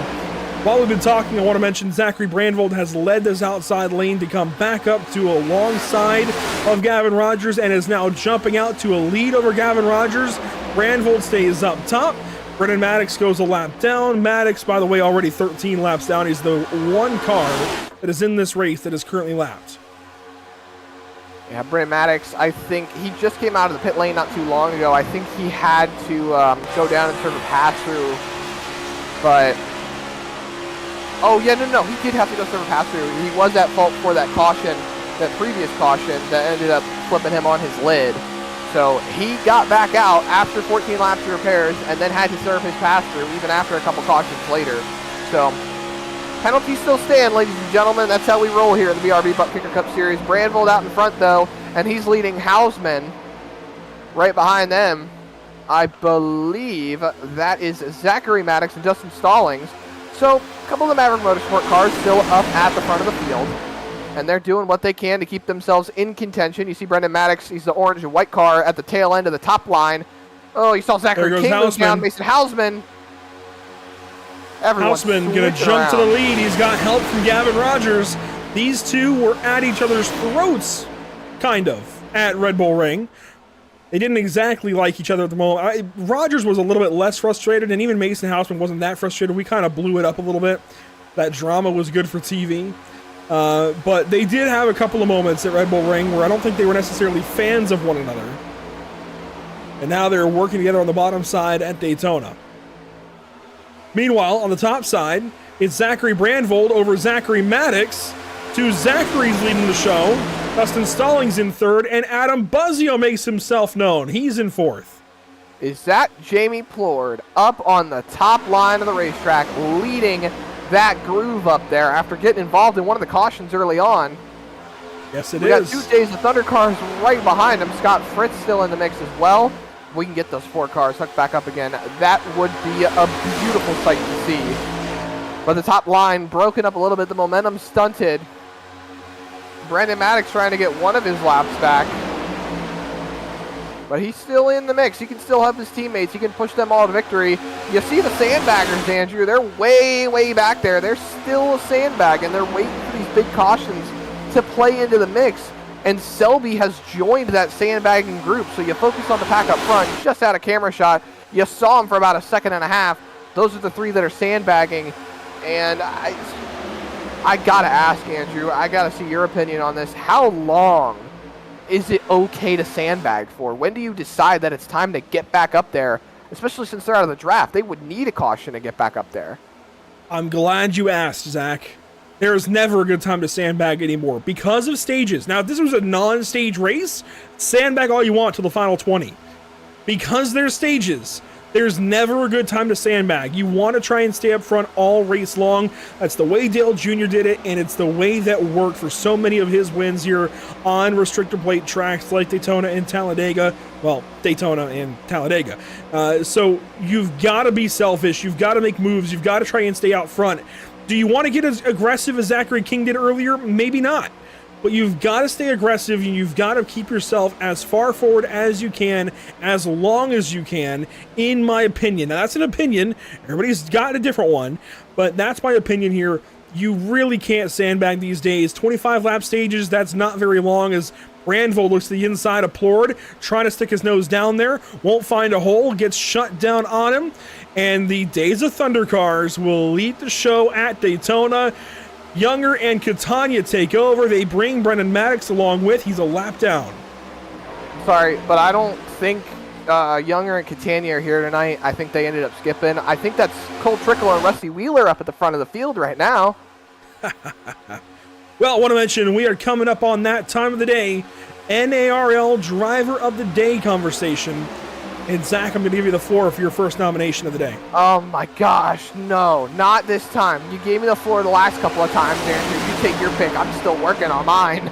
While we've been talking, I want to mention Zachary Brandvold has led this outside lane to come back up to alongside of Gavin Rogers and is now jumping out to a lead over Gavin Rogers. Brandvold stays up top. Brennan Maddox goes a lap down. Maddox, by the way, already 13 laps down. He's the one car that is in this race that is currently lapped. Yeah, Brennan Maddox, I think he just came out of the pit lane not too long ago. I think he had to go down and serve a pass-through, but... Oh, yeah, no, he did have to go serve a pass-through. He was at fault for that caution, that previous caution that ended up flipping him on his lid. So he got back out after 14 laps of repairs and then had to serve his pass-through even after a couple cautions later. So penalties still stand, ladies and gentlemen. That's how we roll here in the BRB Buttkicker Cup Series. Brandvold out in front, though, and he's leading Hausman right behind them. I believe that is Zachary Maddox and Justin Stallings. So a couple of the Maverick Motorsport cars still up at the front of the field, and they're doing what they can to keep themselves in contention. You see Brendan Maddox, he's the orange and white car at the tail end of the top line. Oh, you saw Zachary King move down, Mason Hausman. Hausman going to jump to the lead. He's got help from Gavin Rogers. These two were at each other's throats, kind of, at Red Bull Ring. They didn't exactly like each other at the moment. Rogers was a little bit less frustrated, and even Mason Hausman wasn't that frustrated. We kind of blew it up a little bit. That drama was good for TV. But they did have a couple of moments at Red Bull Ring where I don't think they were necessarily fans of one another. And now they're working together on the bottom side at Daytona. Meanwhile, on the top side, it's Zachary Brandvold over Zachary Maddox. Zachary's leading the show. Dustin Stallings in third, and Adam Buzzio makes himself known. He's in fourth. Is that Jamie Plord up on the top line of the racetrack, leading that groove up there after getting involved in one of the cautions early on? Yes, it is. We got 2 days of Thunder cars right behind him. Scott Fritz still in the mix as well. We can get those 4 cars hooked back up again. That would be a beautiful sight to see. But the top line broken up a little bit. The momentum stunted. Brandon Maddox trying to get one of his laps back. But he's still in the mix. He can still help his teammates. He can push them all to victory. You see the sandbaggers, Andrew. They're way, way back there. They're still sandbagging. They're waiting for these big cautions to play into the mix. And Selby has joined that sandbagging group. So you focus on the pack up front. Just out of camera shot. You saw him for about a second and a half. Those are the 3 that are sandbagging. And I gotta ask, Andrew, I gotta see your opinion on this. How long is it okay to sandbag for? When do you decide that it's time to get back up there? Especially since they're out of the draft. They would need a caution to get back up there. I'm glad you asked, Zach. There is never a good time to sandbag anymore because of stages. Now, if this was a non-stage race, sandbag all you want till the final 20. Because there's stages, there's never a good time to sandbag. You want to try and stay up front all race long. That's the way Dale Jr. did it, and it's the way that worked for so many of his wins here on restrictor plate tracks like Daytona and Talladega. Well, Daytona and Talladega. So you've got to be selfish. You've got to make moves. You've got to try and stay out front. Do you want to get as aggressive as Zachary King did earlier? Maybe not. but you've got to stay aggressive and you've got to keep yourself as far forward as you can, as long as you can, in my opinion. Now, that's an opinion. Everybody's got a different one, but that's my opinion here. You really can't sandbag these days. 25 lap stages, that's not very long, as Brandville looks to the inside of Plord, trying to stick his nose down there, won't find a hole, gets shut down on him, and the Days of Thunder cars will lead the show at Daytona. Younger and Catania take over. They bring Brendan Maddox along with. He's a lap down. Sorry, but I don't think Younger and Catania are here tonight. I think they ended up skipping. I think that's Cole Trickle and Rusty Wheeler up at the front of the field right now. Well, I want to mention we are coming up on that time of the day, NARL Driver of the Day conversation. And Zach, I'm going to give you the floor for your first nomination of the day. Oh my gosh, no, not this time. You gave me the floor the last couple of times, Andrew. You take your pick. I'm still working on mine.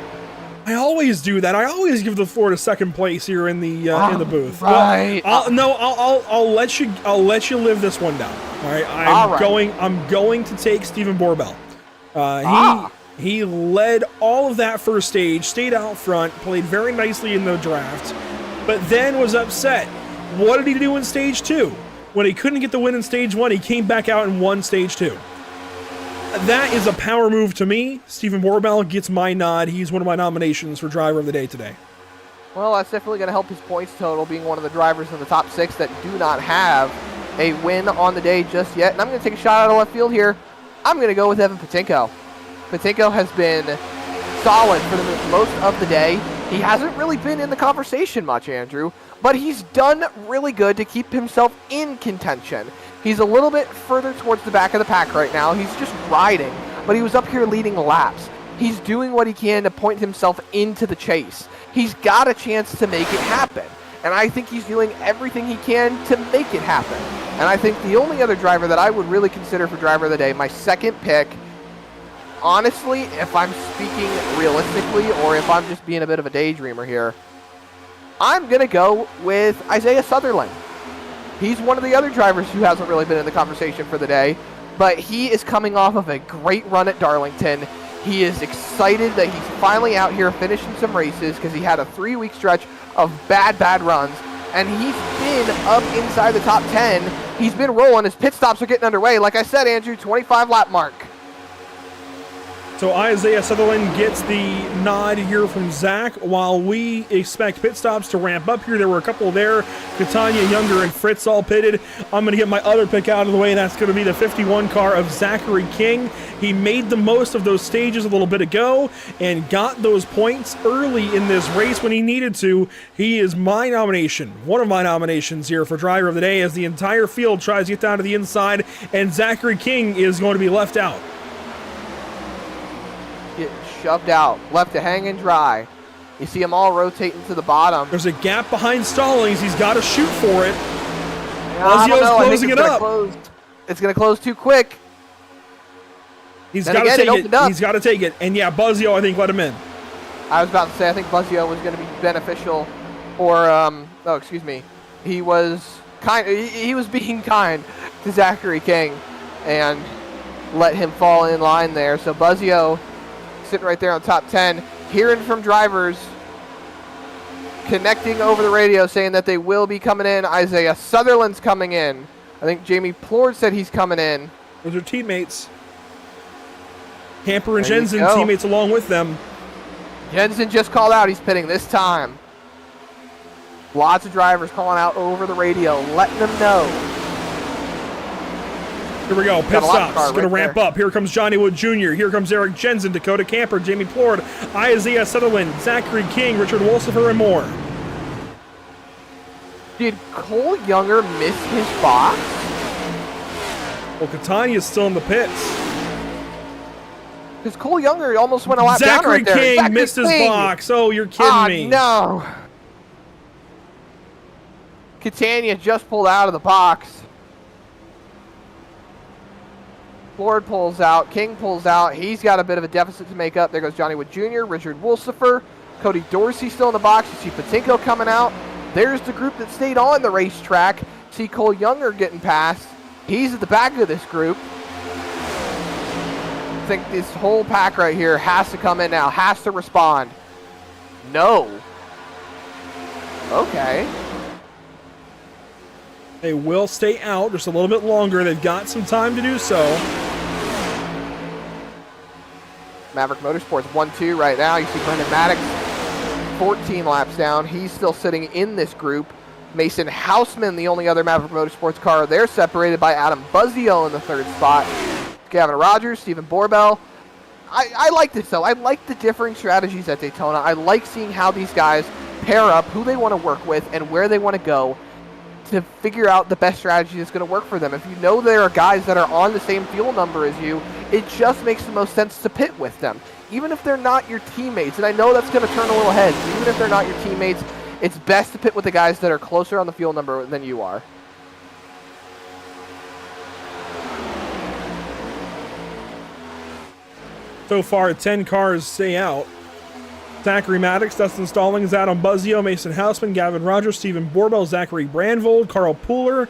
I always do that. I always give the floor to second place here in the booth. Right. Well, I'll let you live this one down. All right. I'm going to take Stephen Borbell. He led all of that first stage, stayed out front, played very nicely in the draft, but then was upset. What did he do in stage 2? When he couldn't get the win in stage 1, he came back out and won stage 2. That is a power move to me. Stephen Borbell gets my nod. He's one of my nominations for driver of the day today. Well, that's definitely going to help his points total, being one of the drivers in the top 6 that do not have a win on the day just yet. And I'm going to take a shot out of left field here. I'm going to go with Evan Patinko. Patinko has been solid for the most of the day. He hasn't really been in the conversation much, Andrew, but he's done really good to keep himself in contention. He's a little bit further towards the back of the pack right now. He's just riding, but he was up here leading laps. He's doing what he can to point himself into the chase. He's got a chance to make it happen, and I think he's doing everything he can to make it happen. And I think the only other driver that I would really consider for driver of the day, my second pick, honestly, if I'm speaking realistically or if I'm just being a bit of a daydreamer here, I'm going to go with Isaiah Sutherland. He's one of the other drivers who hasn't really been in the conversation for the day, but he is coming off of a great run at Darlington. He is excited that he's finally out here finishing some races because he had a 3-week stretch of bad runs, and he's been up inside the top 10. He's been rolling. His pit stops are getting underway. Like I said, Andrew, 25 lap mark. So Isaiah Sutherland gets the nod here from Zach. While we expect pit stops to ramp up here, there were a couple there. Catania, Younger, and Fritz all pitted. I'm going to get my other pick out of the way, and that's going to be the 51 car of Zachary King. He made the most of those stages a little bit ago and got those points early in this race when he needed to. He is my nomination, one of my nominations here for driver of the day, as the entire field tries to get down to the inside, and Zachary King is going to be left out. Getting shoved out, left to hang and dry. You see them all rotating to the bottom. There's a gap behind Stallings. He's got to shoot for it. Buzzio's closing it up. It's going to close too quick. He's got to take it. He's got to take it. And yeah, Buzzio, I think, let him in. I was about to say, I think Buzzio was going to be beneficial, or he was kind. He was being kind to Zachary King, and let him fall in line there. So Buzzio sitting right there on top 10, hearing from drivers, connecting over the radio, saying that they will be coming in. Isaiah Sutherland's coming in. I think Jamie Plord said he's coming in. Those are teammates. Camper and Jensen, teammates along with them. Jensen just called out. He's pitting this time. Lots of drivers calling out over the radio, letting them know. Here we go, pit stops, going to ramp up. Here comes Johnny Wood Jr., here comes Eric Jensen, Dakota Camper, Jamie Plord, Isaiah Sutherland, Zachary King, Richard Wolsifer, and more. Did Cole Younger miss his box? Well, Catania's still in the pits. Because Cole Younger almost went a lap down right there. Zachary King missed his box. Oh, you're kidding me. No. Catania just pulled out of the box. Plord pulls out. King pulls out. He's got a bit of a deficit to make up. There goes Johnny Wood Jr., Richard Wolsifer, Cody Dorsey still in the box. You see Patinko coming out. There's the group that stayed on the racetrack. See Cole Younger getting past. He's at the back of this group. think this whole pack right here has to come in now, has to respond. No. Okay. They will stay out just a little bit longer. They've got some time to do so. Maverick Motorsports 1-2 right now. You see Brendan Maddox 14 laps down. He's still sitting in this group. Mason Houseman, the only other Maverick Motorsports car. They're separated by Adam Buzzio in the 3rd spot. Gavin Rogers, Stephen Borbell. I like this, though. I like the differing strategies at Daytona. I like seeing how these guys pair up, who they want to work with, and where they want to go to figure out the best strategy that's going to work for them. If you know there are guys that are on the same fuel number as you, it just makes the most sense to pit with them. Even if they're not your teammates, and I know that's going to turn a little heads, even if they're not your teammates, it's best to pit with the guys that are closer on the fuel number than you are. So far, 10 cars stay out. Zachary Maddox, Dustin Stallings, Adam Buzzio, Mason Houseman, Gavin Rogers, Stephen Borbell, Zachary Brandvold, Carl Pooler,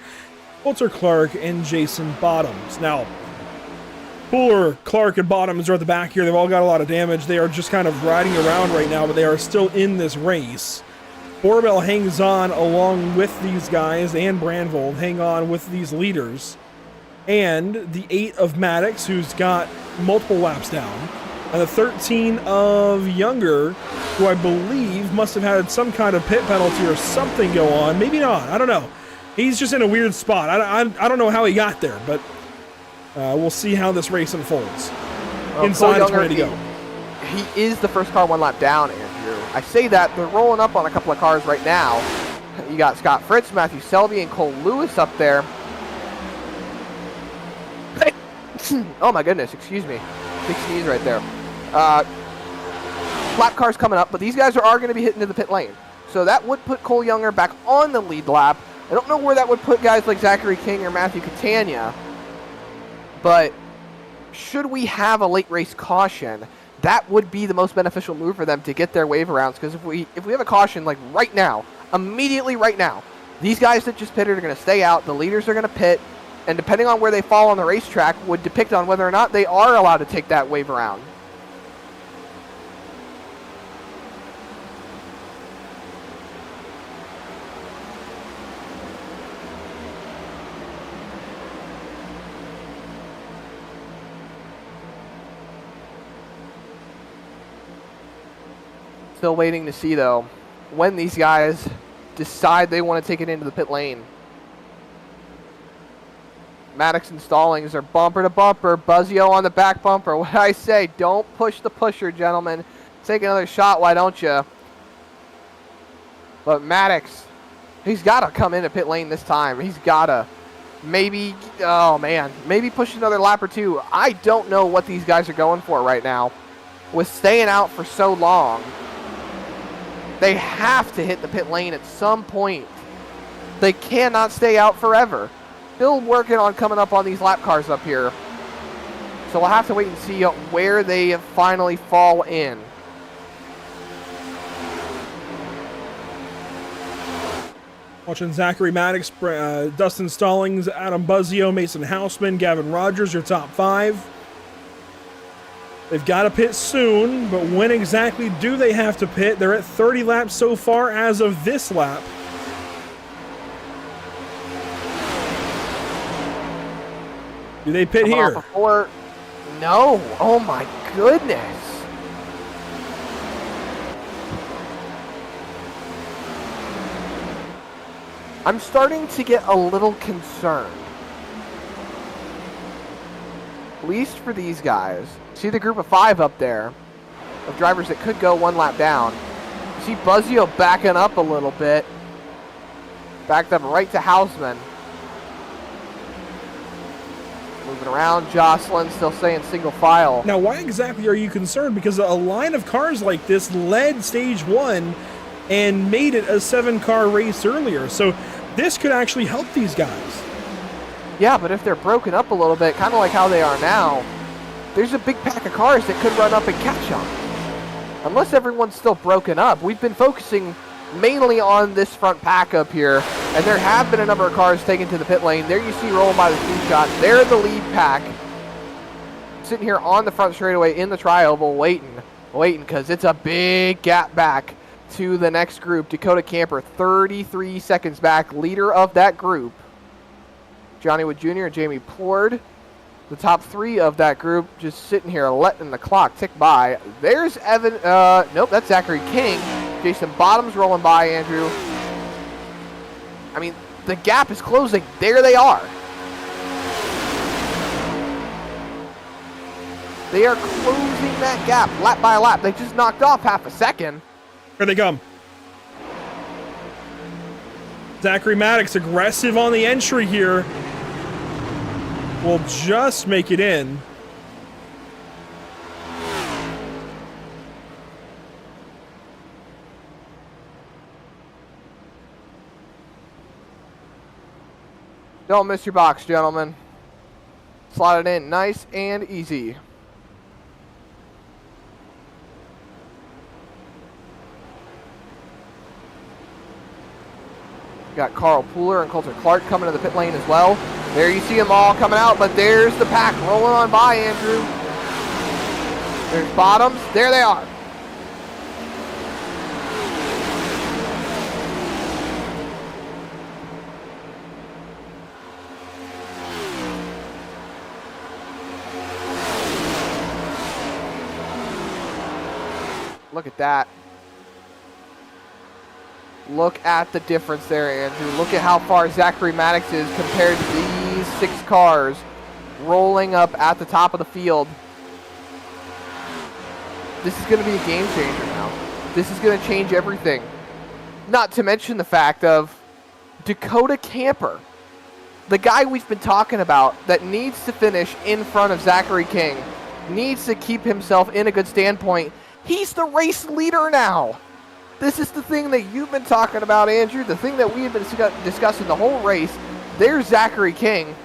Coulter Clark, and Jason Bottoms. Now, Pooler, Clark, and Bottoms are at the back here. They've all got a lot of damage. They are just kind of riding around right now, but they are still in this race. Borbell hangs on along with these guys, and Brandvold hang on with these leaders. And the 8 of Maddox, who's got multiple laps down. And the 13 of Younger, who I believe must have had some kind of pit penalty or something go on. Maybe not. I don't know. He's just in a weird spot. I don't know how he got there, but we'll see how this race unfolds. Inside is ready to go. He is the first car 1 lap down, Andrew. I say that. They're rolling up on a couple of cars right now. You got Scott Fritz, Matthew Selby, and Cole Lewis up there. Oh my goodness, excuse me. Big sneeze right there. Lap cars coming up, but these guys are going to be hitting to the pit lane. So that would put Cole Younger back on the lead lap. I don't know where that would put guys like Zachary King or Matthew Catania, but should we have a late race caution, that would be the most beneficial move for them to get their wave arounds, because if we have a caution like right now, immediately right now, these guys that just pitted are going to stay out, the leaders are going to pit, and depending on where they fall on the racetrack would depict on whether or not they are allowed to take that wave around. Still waiting to see, though, when these guys decide they want to take it into the pit lane. Maddox and Stallings are bumper to bumper. Buzzio on the back bumper. What I say, don't push the pusher, gentlemen. Take another shot, why don't you? But Maddox, he's got to come into pit lane this time. He's got to. Maybe, oh man, maybe push another lap or two. I don't know what these guys are going for right now. With staying out for so long, they have to hit the pit lane at some point. They cannot stay out forever. Still working on coming up on these lap cars up here. So we'll have to wait and see where they finally fall in. Watching Zachary Maddox, Dustin Stallings, Adam Buzzio, Mason Houseman, Gavin Rogers, your top 5. They've got to pit soon, but when exactly do they have to pit? They're at 30 laps so far as of this lap. Do they pit here? Before? No. Oh my goodness. I'm starting to get a little concerned. At least for these guys. See the group of 5 up there of drivers that could go 1 lap down. See Buzzio backing up a little bit. Backed up right to Houseman. Moving around, Jocelyn still staying single file. Now, why exactly are you concerned? Because a line of cars like this led stage 1 and made it a 7-car race earlier. So this could actually help these guys. Yeah, but if they're broken up a little bit, kind of like how they are now, there's a big pack of cars that could run up and catch them. Unless everyone's still broken up. We've been focusing mainly on this front pack up here, and there have been a number of cars taken to the pit lane. There you see rolling by the screenshot. They're the lead pack. sitting here on the front straightaway in the tri-oval waiting, because it's a big gap back to the next group. Dakota Camper, 33 seconds back, leader of that group. Johnny Wood Jr. and Jamie Plord, the top 3 of that group, just sitting here letting the clock tick by. There's Evan, nope, that's Zachary King. Jason Bottoms rolling by, Andrew. I mean, the gap is closing. There they are. They are closing that gap lap by lap. They just knocked off half a second. Here they come. Zachary Maddox aggressive on the entry here. Will just make it in. Don't miss your box, gentlemen. Slot it in nice and easy. Got Carl Pooler and Coulter Clark coming to the pit lane as well. There you see them all coming out, but there's the pack rolling on by, Andrew. There's Bottoms. There they are. Look at that. Look at the difference there, Andrew. Look at how far Zachary Maddox is compared to these 6 cars rolling up at the top of the field. This is going to be a game changer now. This is going to change everything. Not to mention the fact of Dakota Camper, the guy we've been talking about that needs to finish in front of Zachary King, needs to keep himself in a good standpoint. He's the race leader now. This is the thing that you've been talking about, Andrew, the thing that we've been discussing the whole race. There's Zachary King.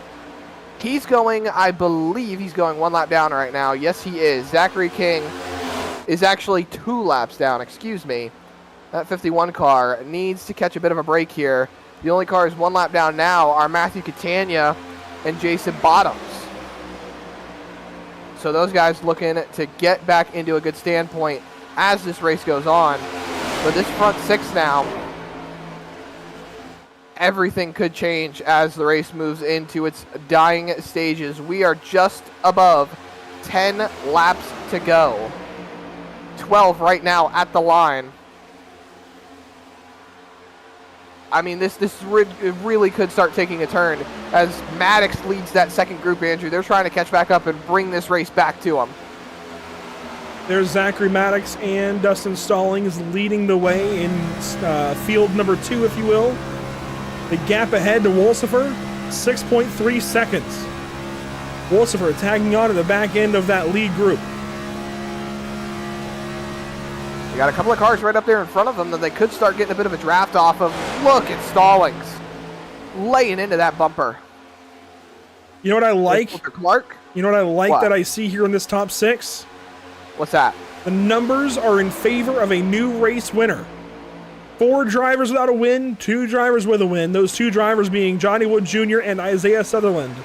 He's going, I believe he's going 1 lap down right now. Yes, he is. Zachary King is actually 2 laps down, excuse me. That 51 car needs to catch a bit of a break here. The only cars 1 lap down now are Matthew Catania and Jason Bottoms. So those guys looking to get back into a good standpoint as this race goes on. But this front 6 now, everything could change as the race moves into its dying stages. We are just above 10 laps to go. 12 right now at the line. I mean, this really could start taking a turn as Maddox leads that second group, Andrew. They're trying to catch back up and bring this race back to them. There's Zachary Maddox and Dustin Stallings leading the way in field number 2, if you will. The gap ahead to Wolsifer, 6.3 seconds. Wolsifer tagging on to the back end of that lead group. They got a couple of cars right up there in front of them that they could start getting a bit of a draft off of. Look at Stallings laying into that bumper. You know what I like? Clark? You know what I like What? that I see here in this top 6? What's that? The numbers are in favor of a new race winner. 4 drivers without a win, 2 drivers with a win. Those 2 drivers being Johnny Wood Jr. and Isaiah Sutherland.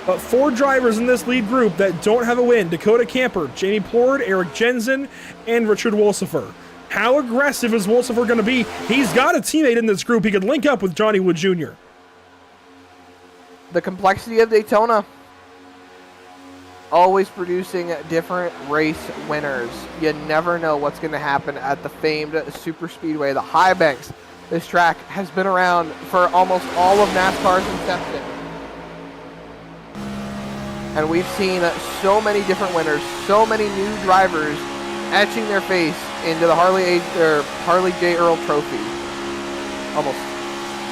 But 4 drivers in this lead group that don't have a win. Dakota Camper, Jamie Plord, Eric Jensen, and Richard Wolsifer. How aggressive is Wolsifer going to be? He's got a teammate in this group. He could link up with Johnny Wood Jr. The complexity of Daytona. Always producing different race winners. You never know what's going to happen at the famed super speedway, the High Banks. This track has been around for almost all of NASCAR's inception. And we've seen so many different winners, so many new drivers etching their face into the Harley J. Earl Trophy. Almost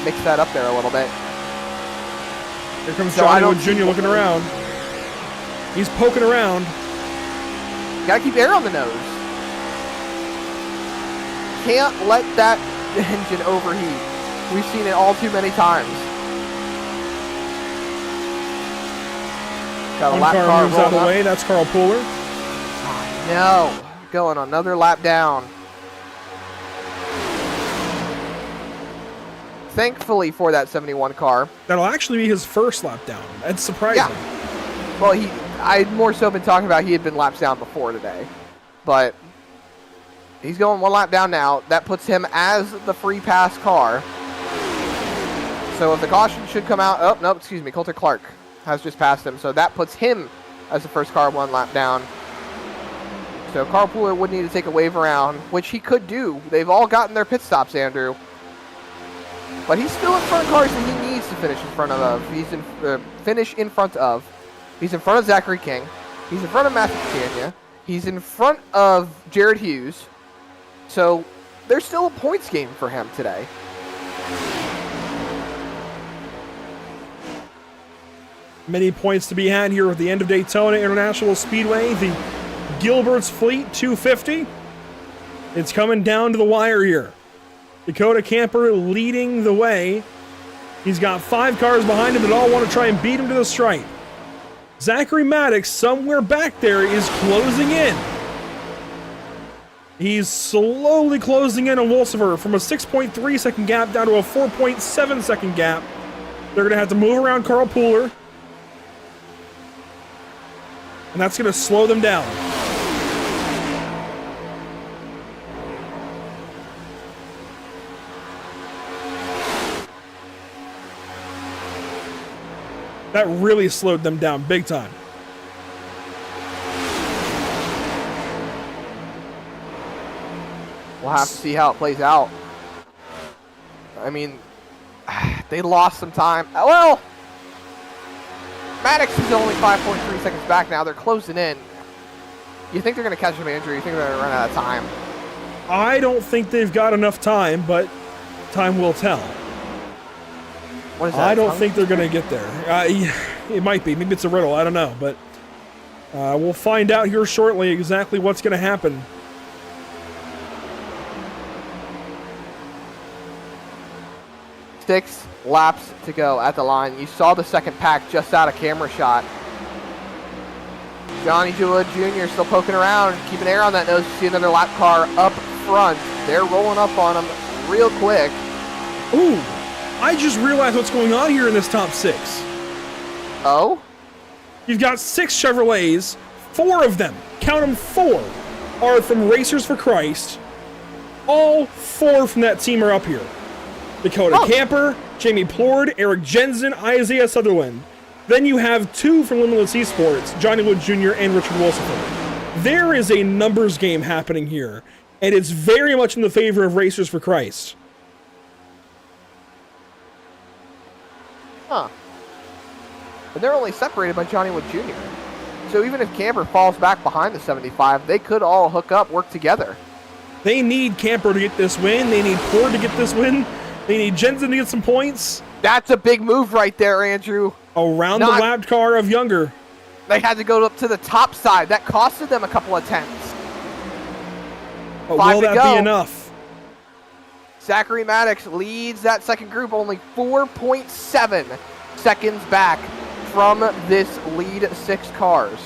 mixed that up there a little bit. Here comes Johnny Wood Jr. looking around. He's poking around. Gotta keep air on the nose. Can't let that engine overheat. We've seen it all too many times. Got a One lap car moves out of the up. way. That's Carl Pooler. No, going another lap down. Thankfully for that 71 car. That'll actually be his first lap down. That's surprising. Yeah. Well, I'd more so been talking about he had been laps down before today. But he's going 1 lap down now. That puts him as the free pass car. So if the caution should come out, oh, no, excuse me, Coulter Clark has just passed him. So that puts him as the first car 1 lap down. So Carpooler would need to take a wave around, which he could do. They've all gotten their pit stops, Andrew. But he's still in front of cars that he needs to finish in front of. He's in finish in front of. He's in front of Zachary King. He's in front of Matthew Catania. He's in front of Jared Hughes. So there's still a points game for him today. Many points to be had here at the end of Daytona International Speedway. The Gilbert's Fleet 250. It's coming down to the wire here. Dakota Camper leading the way. He's got 5 cars behind him that all want to try and beat him to the stripe. Zachary Maddox, somewhere back there, is closing in. He's slowly closing in on Wolsifer from a 6.3 second gap down to a 4.7 second gap. They're going to have to move around Carl Pooler. And that's going to slow them down. That really slowed them down big time. We'll have to see how it plays out. I mean, they lost some time. Well, Maddox is only 5.3 seconds back now. They're closing in. You think they're going to catch him, Andrew? You think they're going to run out of time? I don't think they've got enough time, but time will tell. What is that? I don't think they're going to get there. It might be. Maybe it's a riddle. I don't know. But we'll find out here shortly exactly what's going to happen. Six laps to go at the line. You saw the second pack just out of camera shot. Johnny Jewett Jr. still poking around, keeping air on that nose. You see another lap car up front. They're rolling up on him real quick. Ooh, I just realized what's going on here in this top 6. Oh? You've got 6 Chevrolets. 4 of them, count them 4, are from Racers for Christ. All 4 from that team are up here. Dakota Camper, Jamie Plord, Eric Jensen, Isaiah Sutherland. Then you have 2 from Limitless Esports, Johnny Wood Jr. and Richard Wolsifer. There is a numbers game happening here, and it's very much in the favor of Racers for Christ. Huh. And they're only separated by Johnny Wood Jr. So even if Camper falls back behind the 75, they could all hook up, work together. They need Camper to get this win. They need Plord to get this win. They need Jensen to get some points. That's a big move right there, Andrew. Around the lap car of Younger. They had to go up to the top side. That costed them a couple of tenths. But will that be enough? Zachary Maddox leads that second group, only 4.7 seconds back from this lead 6 cars.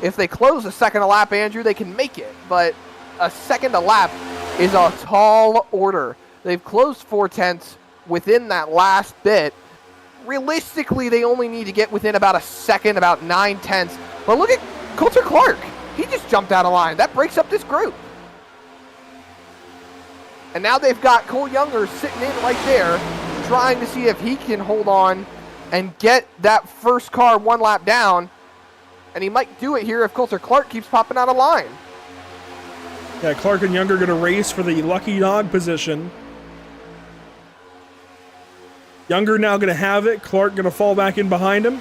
If they close a second a lap, Andrew, they can make it. But a second a lap is a tall order. They've closed 4 tenths within that last bit. Realistically, they only need to get within about a second, about 9 tenths. But look at Coulter Clark. He just jumped out of line. That breaks up this group. And now they've got Cole Younger sitting in right there, trying to see if he can hold on and get that first car 1 lap down. And he might do it here if Coulter Clark keeps popping out of line. Yeah, Clark and Younger going to race for the lucky dog position. Younger now going to have it. Clark going to fall back in behind him.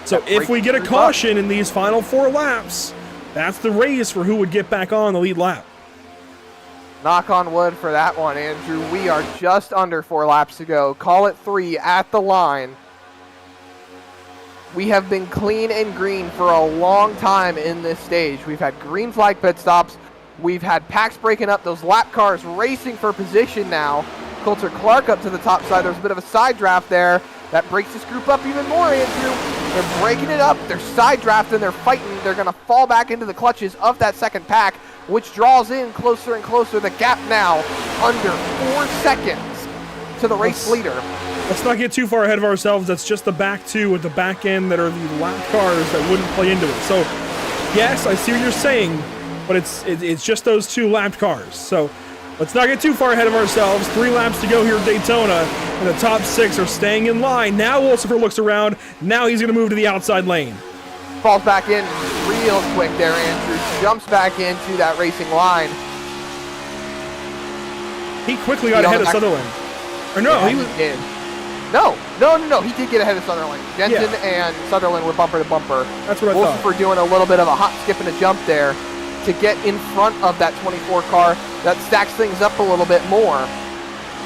So if we get a caution in these final 4 laps, that's the race for who would get back on the lead lap. Knock on wood for that one, Andrew. We are just under 4 laps to go. Call it 3 at the line. We have been clean and green for a long time in this stage. We've had green flag pit stops. We've had packs breaking up, those lap cars racing for position now. Coulter Clark up to the top side. There's a bit of a side draft there. That breaks this group up even more, Andrew. They're breaking it up. They're side drafting. They're fighting. They're going to fall back into the clutches of that second pack, which draws in closer and closer. The gap now under 4 seconds to the race leader. Let's not get too far ahead of ourselves. That's just the back two at the back end that are the lap cars that wouldn't play into it. So, yes, I see what you're saying, but it's just those two lapped cars. So, let's not get too far ahead of ourselves. 3 laps to go here at Daytona, and the top 6 are staying in line. Now Wolsifer looks around. Now he's going to move to the outside lane. Falls back in real quick there, Andrew. Jumps back into that racing line. He quickly got ahead of Sutherland. Or no, yeah, he was... did. No. He did get ahead of Sutherland. Jensen and Sutherland were bumper to bumper. That's what I thought. Wolsifer doing a little bit of a hop, skip, and a jump there to get in front of that 24 car. That stacks things up a little bit more.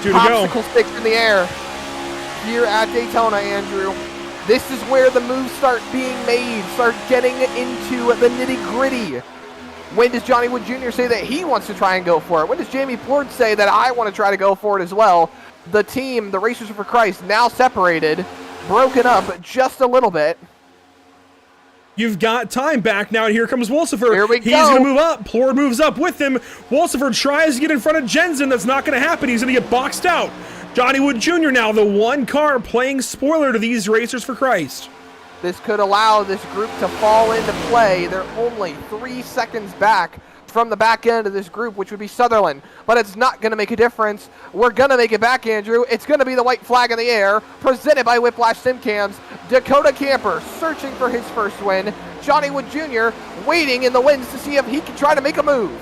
2 to go. Popsicle sticks in the air here at Daytona, Andrew. This is where the moves start being made, start getting into the nitty-gritty. When does Johnny Wood Jr. say that he wants to try and go for it? When does Jamie Plord say that I want to try to go for it as well? The team, the Racers for Christ, now separated, broken up just a little bit. You've got time back now, and here comes Wolsifer. Here we go. He's going to move up. Plord moves up with him. Wolsifer tries to get in front of Jensen. That's not going to happen. He's going to get boxed out. Johnny Wood Jr. now, the one car playing spoiler to these Racers for Christ. This could allow this group to fall into play. They're only 3 seconds back from the back end of this group, which would be Sutherland. But it's not going to make a difference. We're going to make it back, Andrew. It's going to be the white flag in the air, presented by Whiplash Simcams. Dakota Camper searching for his first win. Johnny Wood Jr. waiting in the wings to see if he can try to make a move.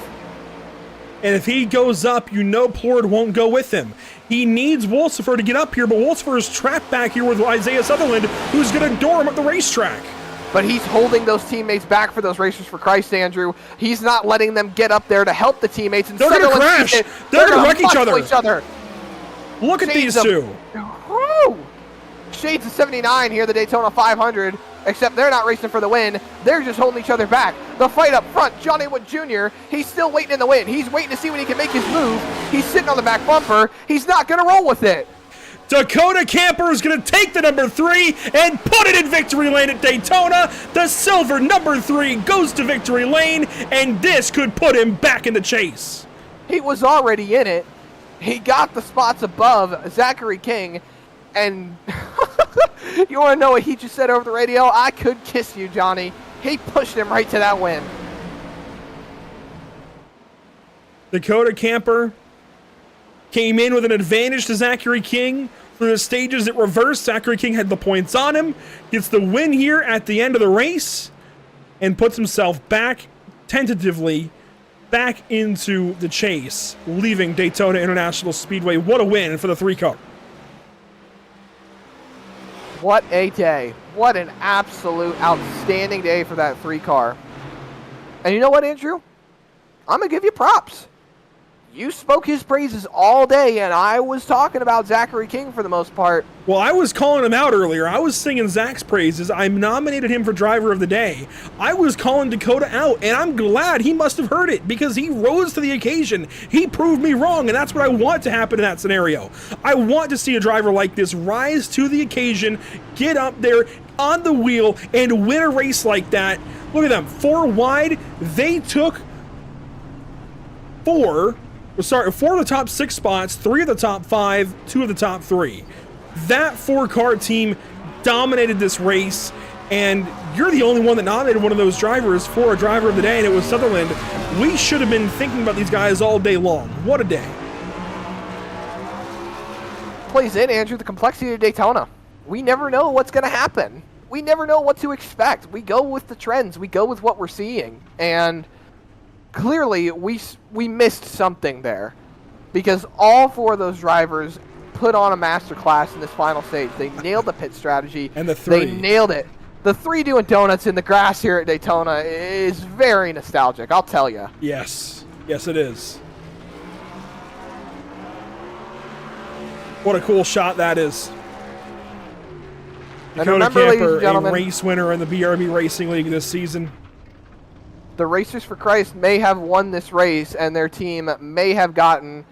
And if he goes up, you know Plord won't go with him. He needs Wolsifer to get up here, but Wolsifer is trapped back here with Isaiah Sutherland, who's going to door him up the racetrack. But he's holding those teammates back for those Racers for Christ, Andrew. He's not letting them get up there to help the teammates. And they're going to crash. They're going to wreck each other. Look at these two. Woo! Shades of 79 here, the Daytona 500, except they're not racing for the win. They're just holding each other back. The fight up front, Johnny Wood Jr., he's still waiting in the win. He's waiting to see when he can make his move. He's sitting on the back bumper. He's not going to roll with it. Dakota Camper is going to take the number 3 and put it in victory lane at Daytona. The silver number 3 goes to victory lane, and this could put him back in the chase. He was already in it. He got the spots above Zachary King, and you want to know what he just said over the radio? I could kiss you, Johnny. He pushed him right to that win. Dakota Camper came in with an advantage to Zachary King. Through the stages, it reversed. Zachary King had the points on him, gets the win here at the end of the race, and puts himself back, tentatively, back into the chase, leaving Daytona International Speedway. What a win for the 3-car. What a day. What an absolute outstanding day for that 3-car. And you know what, Andrew? I'm going to give you props. You spoke his praises all day, and I was talking about Zachary King for the most part. Well, I was calling him out earlier. I was singing Zach's praises. I nominated him for Driver of the Day. I was calling Dakota out, and I'm glad he must have heard it because he rose to the occasion. He proved me wrong, and that's what I want to happen in that scenario. I want to see a driver like this rise to the occasion, get up there on the wheel, and win a race like that. Look at them. 4 wide. They took 4 of the top 6 spots, 3 of the top 5, 2 of the top 3. That 4-car team dominated this race, and you're the only one that nominated one of those drivers for a Driver of the Day, and it was Sutherland. We should have been thinking about these guys all day long. What a day. Plays in, Andrew, the complexity of Daytona. We never know what's going to happen. We never know what to expect. We go with the trends. We go with what we're seeing, and clearly, we missed something there because all 4 of those drivers put on a masterclass in this final stage. They nailed the pit strategy. And the 3. They nailed it. The 3 doing donuts in the grass here at Daytona is very nostalgic, I'll tell you. Yes. Yes, it is. What a cool shot that is. And Dakota remember, ladies and Camper, a gentlemen, race winner in the BRB Racing League this season. the Racers for Christ may have won this race and their team may have gotten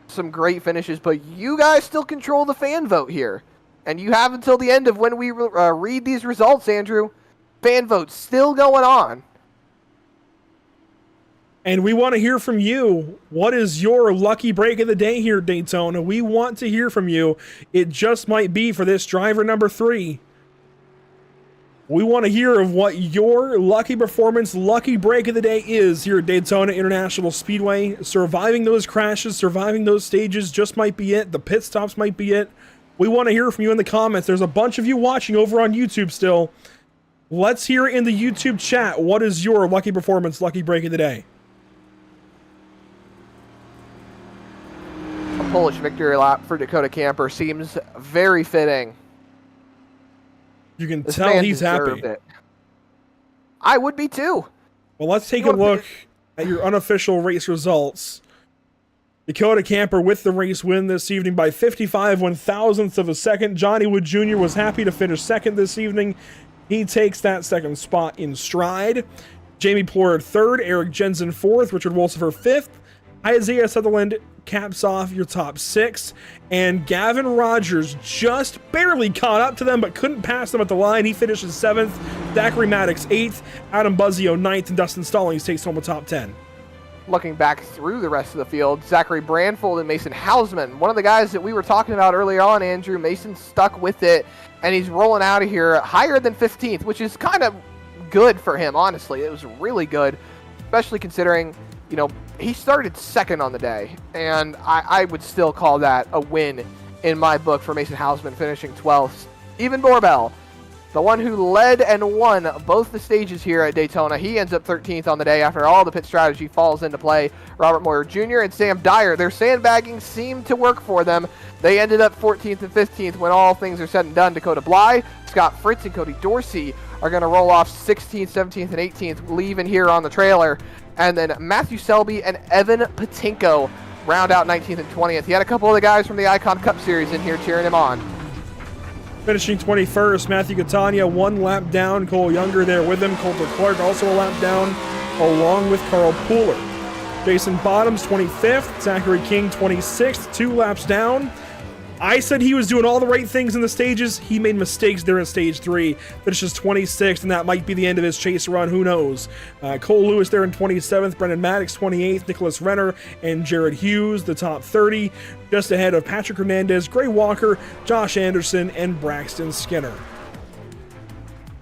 some great finishes, but you guys still control the fan vote here. And you have until the end of when we read these results, Andrew. Fan vote still going on. And we want to hear from you. What is your lucky break of the day here at Daytona? We want to hear from you. It just might be for this driver number 3. We want to hear of what your lucky performance, lucky break of the day is here at Daytona International Speedway. Surviving those crashes, surviving those stages just might be it. The pit stops might be it. We want to hear from you in the comments. There's a bunch of you watching over on YouTube still. Let's hear in the YouTube chat, what is your lucky performance, lucky break of the day? A Polish victory lap for Dakota Camper seems very fitting. You can This tell man he's happy. deserved it. I would be too. Well, let's take a You wanna look at your unofficial race results. Dakota Camper with the race win this evening by 55 1/1000ths of a second. Johnny Wood Jr. was happy to finish second this evening. He takes that second spot in stride. Jamie Plord third, Eric Jensen fourth, Richard Wolsifer fifth. Isaiah Sutherland caps off your top 6, and Gavin Rogers just barely caught up to them but couldn't pass them at the line. He finishes 7th, Zachary Maddox 8th, Adam Buzzio 9th, and Dustin Stallings takes home a top 10. Looking back through the rest of the field, Zachary Brandfold and Mason Hausman, one of the guys that we were talking about earlier on, Andrew. Mason stuck with it, and he's rolling out of here higher than 15th, which is kind of good for him, honestly. It was really good, especially considering, you know, he started second on the day, and I would still call that a win in my book for Mason Hausman, finishing 12th. Even Borbell, the one who led and won both the stages here at Daytona, he ends up 13th on the day after all the pit strategy falls into play. Robert Moyer Jr. and Sam Dyer, their sandbagging seemed to work for them. They ended up 14th and 15th when all things are said and done. Dakota Bly, Scott Fritz, and Cody Dorsey are going to roll off 16th, 17th, and 18th, leaving here on the trailer. And then Matthew Selby and Evan Patinko round out 19th and 20th. He had a couple of the guys from the Icon Cup Series in here cheering him on. Finishing 21st, Matthew Catania, 1 lap down. Cole Younger there with him. Coulter Clark also a lap down, along with Carl Pooler. Jason Bottoms, 25th. Zachary King, 26th, 2 laps down. I said he was doing all the right things in the stages. He made mistakes there in stage 3. Finishes 26th, and that might be the end of his chase run. Who knows? Cole Lewis there in 27th. Brendan Maddox, 28th. Nicholas Renner and Jared Hughes, the top 30. Just ahead of Patrick Hernandez, Gray Walker, Josh Anderson, and Braxton Skinner.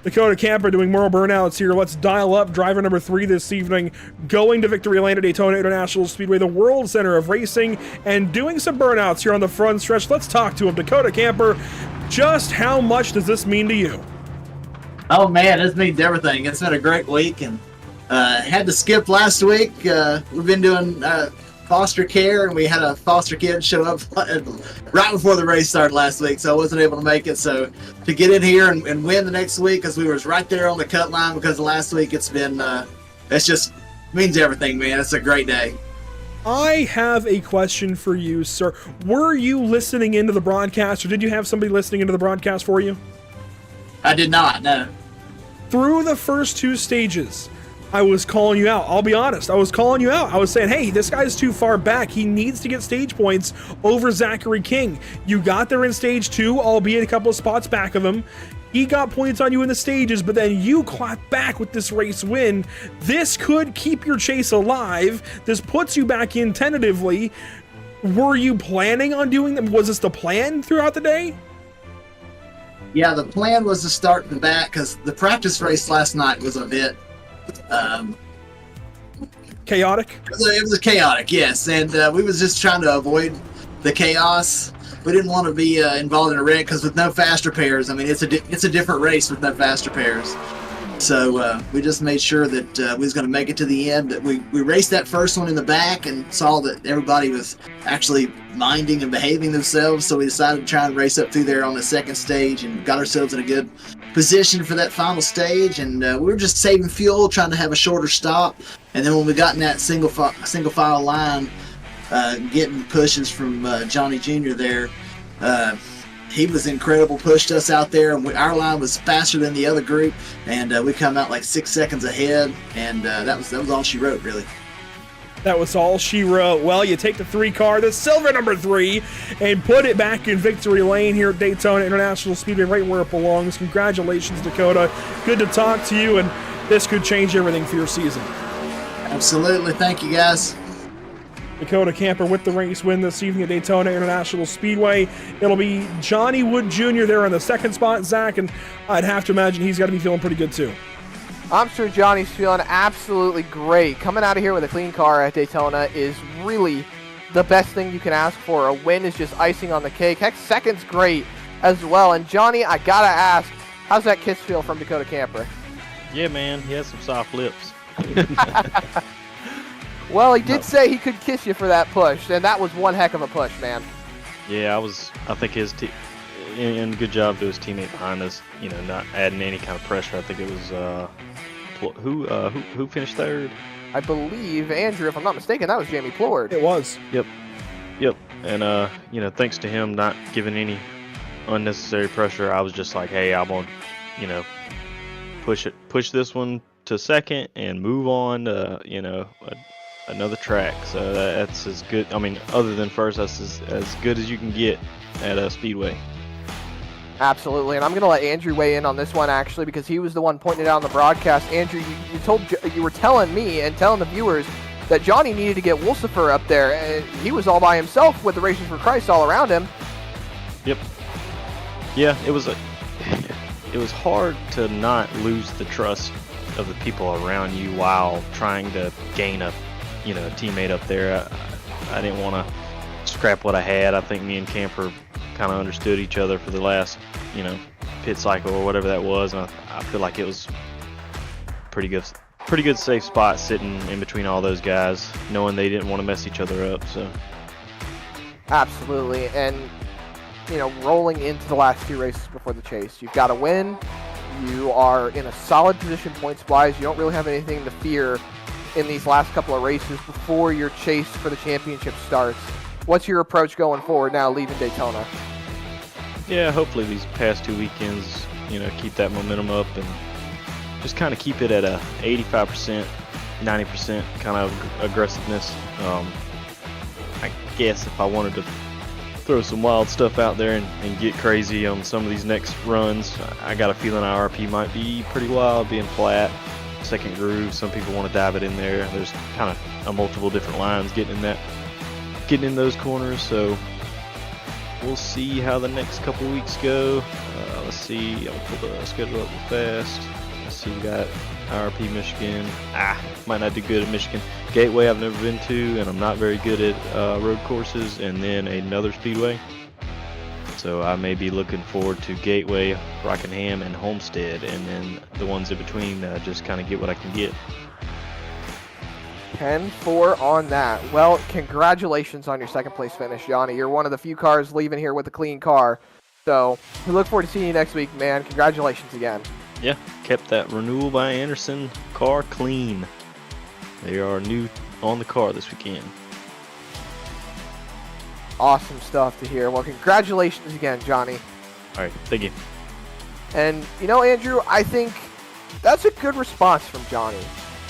Dakota Camper doing more burnouts here. Let's dial up driver number 3 this evening, going to victory lane at Daytona International Speedway, the World Center of Racing, and doing some burnouts here on the front stretch. Let's talk to him. Dakota Camper, just how much does this mean to you? Oh man, this means everything. It's been a great week, and had to skip last week. We've been doing foster care, and we had a foster kid show up right before the race started last week, so I wasn't able to make it. So to get in here and win the next week, because we was right there on the cut line because of last week, it's been it's just means everything, man. It's a great day. I have a question for you, sir. Were you listening into the broadcast, or did you have somebody listening into the broadcast for you? I did not, no. Through the first 2 stages, I was calling you out. I'll be honest. I was calling you out. I was saying, hey, this guy's too far back. He needs to get stage points over Zachary King. You got there in stage 2, albeit a couple of spots back of him. He got points on you in the stages, but then you clapped back with this race win. This could keep your chase alive. This puts you back in tentatively. Were you planning on doing them? Was this the plan throughout the day? Yeah, the plan was to start in the back because the practice race last night was a bit Chaotic? It was chaotic, yes, and we was just trying to avoid the chaos. We didn't want to be involved in a wreck because with no faster pairs, I mean, it's a different race with no faster pairs. So we just made sure that we was going to make it to the end. That we raced that first one in the back and saw that everybody was actually minding and behaving themselves. So we decided to try and race up through there on the second stage and got ourselves in a good position for that final stage. And we were just saving fuel, trying to have a shorter stop. And then when we got in that single file line, getting pushes from Johnny Jr. there, he was incredible, pushed us out there, and our line was faster than the other group, and we come out like 6 seconds ahead, and that was all she wrote, really. That was all she wrote. Well, you take the 3 car, the silver number 3, and put it back in victory lane here at Daytona International Speedway, right where it belongs. Congratulations, Dakota. Good to talk to you, and this could change everything for your season. Absolutely. Thank you, guys. Dakota Camper with the race win this evening at Daytona International Speedway. It'll be Johnny Wood Jr. there in the second spot, Zach, and I'd have to imagine he's got to be feeling pretty good too. I'm sure Johnny's feeling absolutely great. Coming out of here with a clean car at Daytona is really the best thing you can ask for. A win is just icing on the cake. Heck, second's great as well. And Johnny, I gotta ask, how's that kiss feel from Dakota Camper? Yeah, man, he has some soft lips. Well, he did say he could kiss you for that push, and that was one heck of a push, man. Yeah, I think and good job to his teammate behind us, not adding any kind of pressure. I think it was, who finished third? I believe, Andrew, if I'm not mistaken, that was Jamie Plord. It was. Yep. And, thanks to him not giving any unnecessary pressure, I was just like, hey, I'm going to, push this one to second and move on to, another track. So that's as good. I mean, other than first, that's as good as you can get at a speedway. Absolutely, and I'm going to let Andrew weigh in on this one, actually, because he was the one pointing it out on the broadcast. Andrew, you were telling me and telling the viewers that Johnny needed to get Wolsifer up there, and he was all by himself with the Racers for Christ all around him. Yep. Yeah, it was hard to not lose the trust of the people around you while trying to gain a teammate up there. I didn't want to scrap what I had. I think me and Camper kind of understood each other for the last, pit cycle or whatever that was. And I feel like it was pretty good safe spot sitting in between all those guys, knowing they didn't want to mess each other up. So absolutely, and rolling into the last two races before the chase, you've got to win. You are in a solid position points-wise. You don't really have anything to fear in these last couple of races before your chase for the championship starts. What's your approach going forward now, leaving Daytona? Yeah, hopefully these past 2 weekends, keep that momentum up and just kind of keep it at a 85%, 90% kind of aggressiveness. I guess if I wanted to throw some wild stuff out there and get crazy on some of these next runs, I got a feeling IRP might be pretty wild, being flat, second groove. Some people want to dive it in there. There's kind of a multiple different lines getting in those corners. So we'll see how the next couple weeks go. Let's see. I'll pull the schedule up real fast. Let's see. We got IRP Michigan. Might not do good at Michigan. Gateway I've never been to, and I'm not very good at road courses. And then another speedway. So I may be looking forward to Gateway, Rockingham, and Homestead, and then the ones in between, just kind of get what I can get. 10-4 on that. Well, congratulations on your second place finish, Johnny. You're one of the few cars leaving here with a clean car. So we look forward to seeing you next week, man. Congratulations again. Yeah, kept that Renewal by Anderson car clean. They are new on the car this weekend. Awesome stuff to hear. Well, congratulations again, Johnny. All right, thank you. And, Andrew, I think that's a good response from Johnny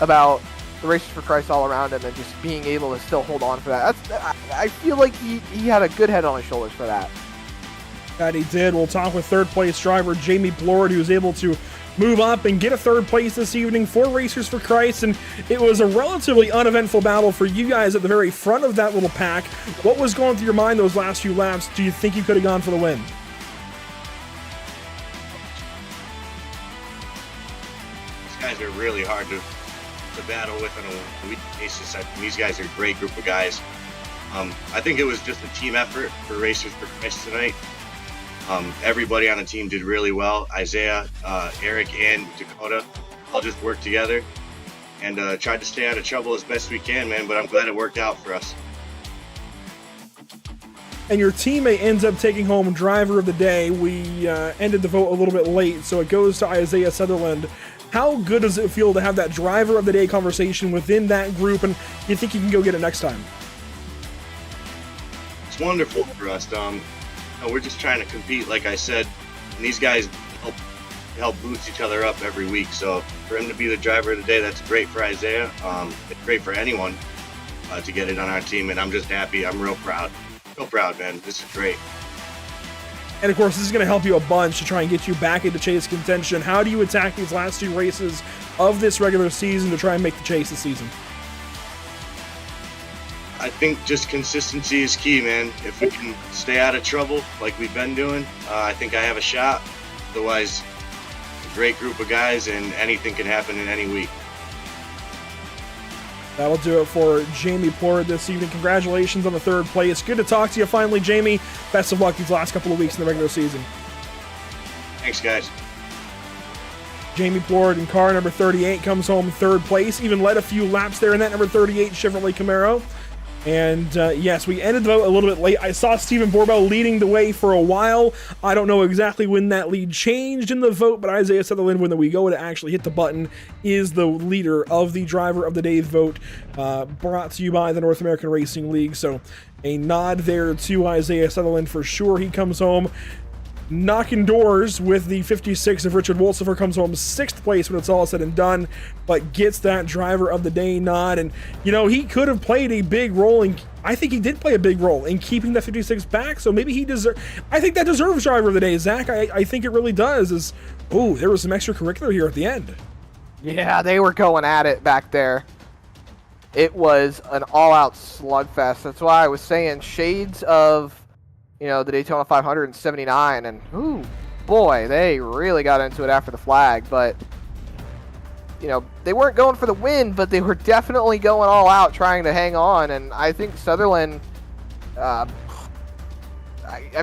about the Racers for Christ all around him and just being able to still hold on for that. I feel like he had a good head on his shoulders for that. That he did. We'll talk with third place driver Jamie Plord, who was able to move up and get a third place this evening for Racers for Christ, and it was a relatively uneventful battle for you guys at the very front of that little pack. What was going through your mind those last few laps? Do you think you could have gone for the win? These guys are really hard to battle with on a weekly basis. These guys are a great group of guys. I think it was just a team effort for Racers for Christ tonight. Everybody on the team did really well. Isaiah, Eric, and Dakota all just worked together and tried to stay out of trouble as best we can, man, but I'm glad it worked out for us. And your teammate ends up taking home driver of the day. We ended the vote a little bit late, so it goes to Isaiah Sutherland. How good does it feel to have that driver of the day conversation within that group, and you think you can go get it next time? It's wonderful for us. We're just trying to compete, like I said, and these guys help boost each other up every week. So for him to be the driver of the day, that's great for Isaiah. It's great for anyone to get it on our team, and I'm just happy. I'm real proud. Real proud, man. This is great. And of course, this is going to help you a bunch to try and get you back into chase contention. How do you attack these last two races of this regular season to try and make the chase this season? I think just consistency is key, man. If we can stay out of trouble like we've been doing, I think I have a shot. Otherwise, a great group of guys, and anything can happen in any week. That'll do it for Jamie Plord this evening. Congratulations on the 3rd place. Good to talk to you finally, Jamie. Best of luck these last couple of weeks in the regular season. Thanks, guys. Jamie Plord in car number 38 comes home 3rd place. Even led a few laps there in that number 38 Chevrolet Camaro. And yes, we ended the vote a little bit late. I saw Stephen Borbell leading the way for a while. I don't know exactly when that lead changed in the vote, but Isaiah Sutherland, when we go to actually hit the button, is the leader of the Driver of the Day vote, brought to you by the North American Racing League. So a nod there to Isaiah Sutherland for sure. He comes home knocking doors with the 56 of Richard Wolsifer, comes home 6th place when it's all said and done, but gets that Driver of the Day nod. And, you know, he could have played a big role in, I think he did play a big role in keeping that 56 back, so maybe he deserves, I think that deserves Driver of the Day, Zach. I think it really does. There was some extracurricular here at the end. Yeah, they were going at it back there. It was an all-out slugfest. That's why I was saying shades of, you know, the Daytona 500 and 79, and ooh, boy, they really got into it after the flag. But, you know, they weren't going for the win, but they were definitely going all out trying to hang on. And I think Sutherland, I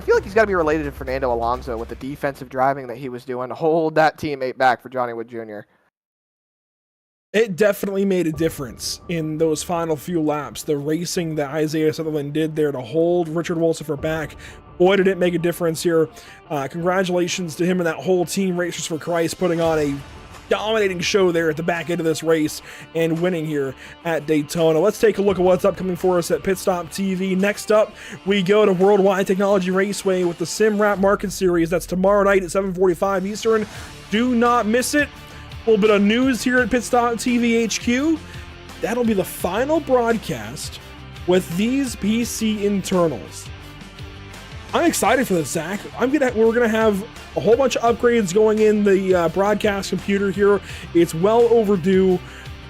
feel like he's got to be related to Fernando Alonso with the defensive driving that he was doing to hold that teammate back for Johnny Wood Jr. It definitely made a difference in those final few laps. The racing that Isaiah Sutherland did there to hold Richard Wolsifer back, boy, did it make a difference here. Congratulations to him and that whole team, Racers for Christ, putting on a dominating show there at the back end of this race and winning here at Daytona. Let's take a look at what's upcoming for us at Pit Stop TV. Next up, we go to Worldwide Technology Raceway with the Sim Wrap Market Series. That's tomorrow night at 7:45 Eastern. Do not miss it. A little bit of news here at Pit Stop TV HQ. That'll be the final broadcast with these PC internals. I'm excited for this, Zach. We're gonna have a whole bunch of upgrades going in the broadcast computer here. It's well overdue.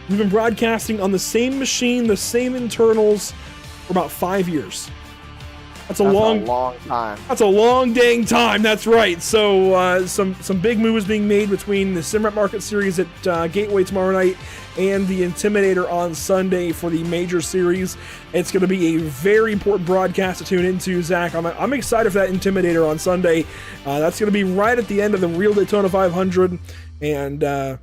We've been broadcasting on the same machine, the same internals for about 5 years. That's a long time. That's a long dang time. That's right. So some big moves being made between the Simrep Market Series at Gateway tomorrow night and the Intimidator on Sunday for the Major Series. It's going to be a very important broadcast to tune into, Zach. I'm excited for that Intimidator on Sunday. That's going to be right at the end of the real Daytona 500. And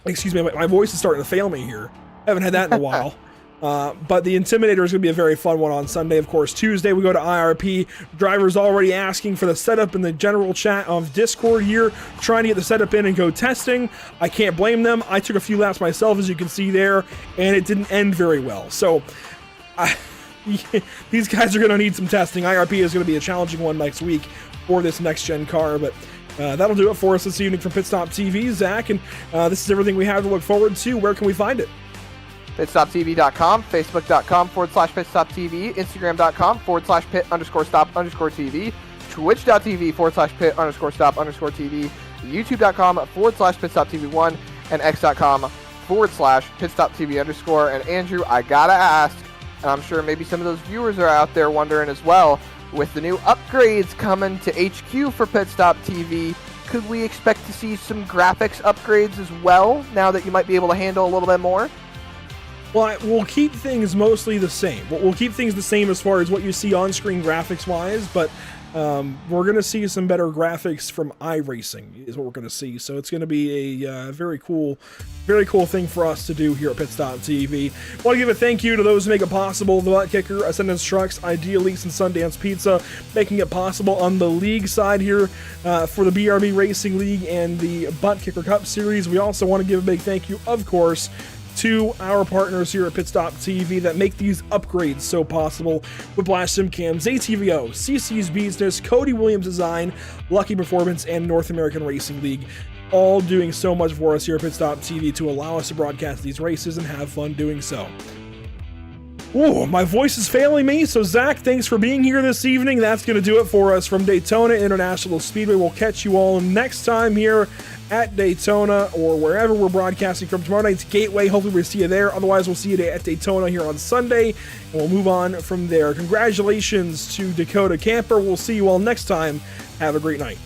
excuse me, my voice is starting to fail me here. I haven't had that in a while. But the Intimidator is going to be a very fun one on Sunday. Of course, Tuesday we go to IRP. Drivers already asking for the setup in the general chat of Discord here, trying to get the setup in and go testing. I can't blame them. I took a few laps myself, as you can see there, and it didn't end very well. So these guys are going to need some testing. IRP is going to be a challenging one next week for this next-gen car, but that'll do it for us this evening from Pit Stop TV, Zach, and this is everything we have to look forward to. Where can we find it? PitStopTV.com, Facebook.com/PitStopTV, Instagram.com/Pit_Stop_TV, Twitch.tv/Pit_Stop_TV, YouTube.com/PitStopTV1, and X.com/PitStopTV_. And Andrew, I gotta ask, and I'm sure maybe some of those viewers are out there wondering as well, with the new upgrades coming to HQ for Pit Stop TV, could we expect to see some graphics upgrades as well, now that you might be able to handle a little bit more? Well, we'll keep things mostly the same. We'll keep things the same as far as what you see on-screen graphics-wise, but we're going to see some better graphics from iRacing is what we're going to see. So it's going to be a very cool thing for us to do here at Pit Stop TV. I want to give a thank you to those who make it possible. The Buttkicker, Ascendance Trucks, Ideal Leaks, and Sundance Pizza, making it possible on the league side here for the BRB Racing League and the Buttkicker Cup Series. We also want to give a big thank you, of course, to our partners here at Pit Stop TV that make these upgrades so possible: Whiplash SimCams, ATVO, CC's Business, Cody Williams Design, Lucky Performance, and North American Racing League, all doing so much for us here at Pit Stop TV to allow us to broadcast these races and have fun doing so. Oh, my voice is failing me. So, Zach, thanks for being here this evening. That's going to do it for us from Daytona International Speedway. We'll catch you all next time here at Daytona or wherever we're broadcasting from. Tomorrow night's Gateway. Hopefully we'll see you there. Otherwise, we'll see you at Daytona here on Sunday, and we'll move on from there. Congratulations to Dakota Camper. We'll see you all next time. Have a great night.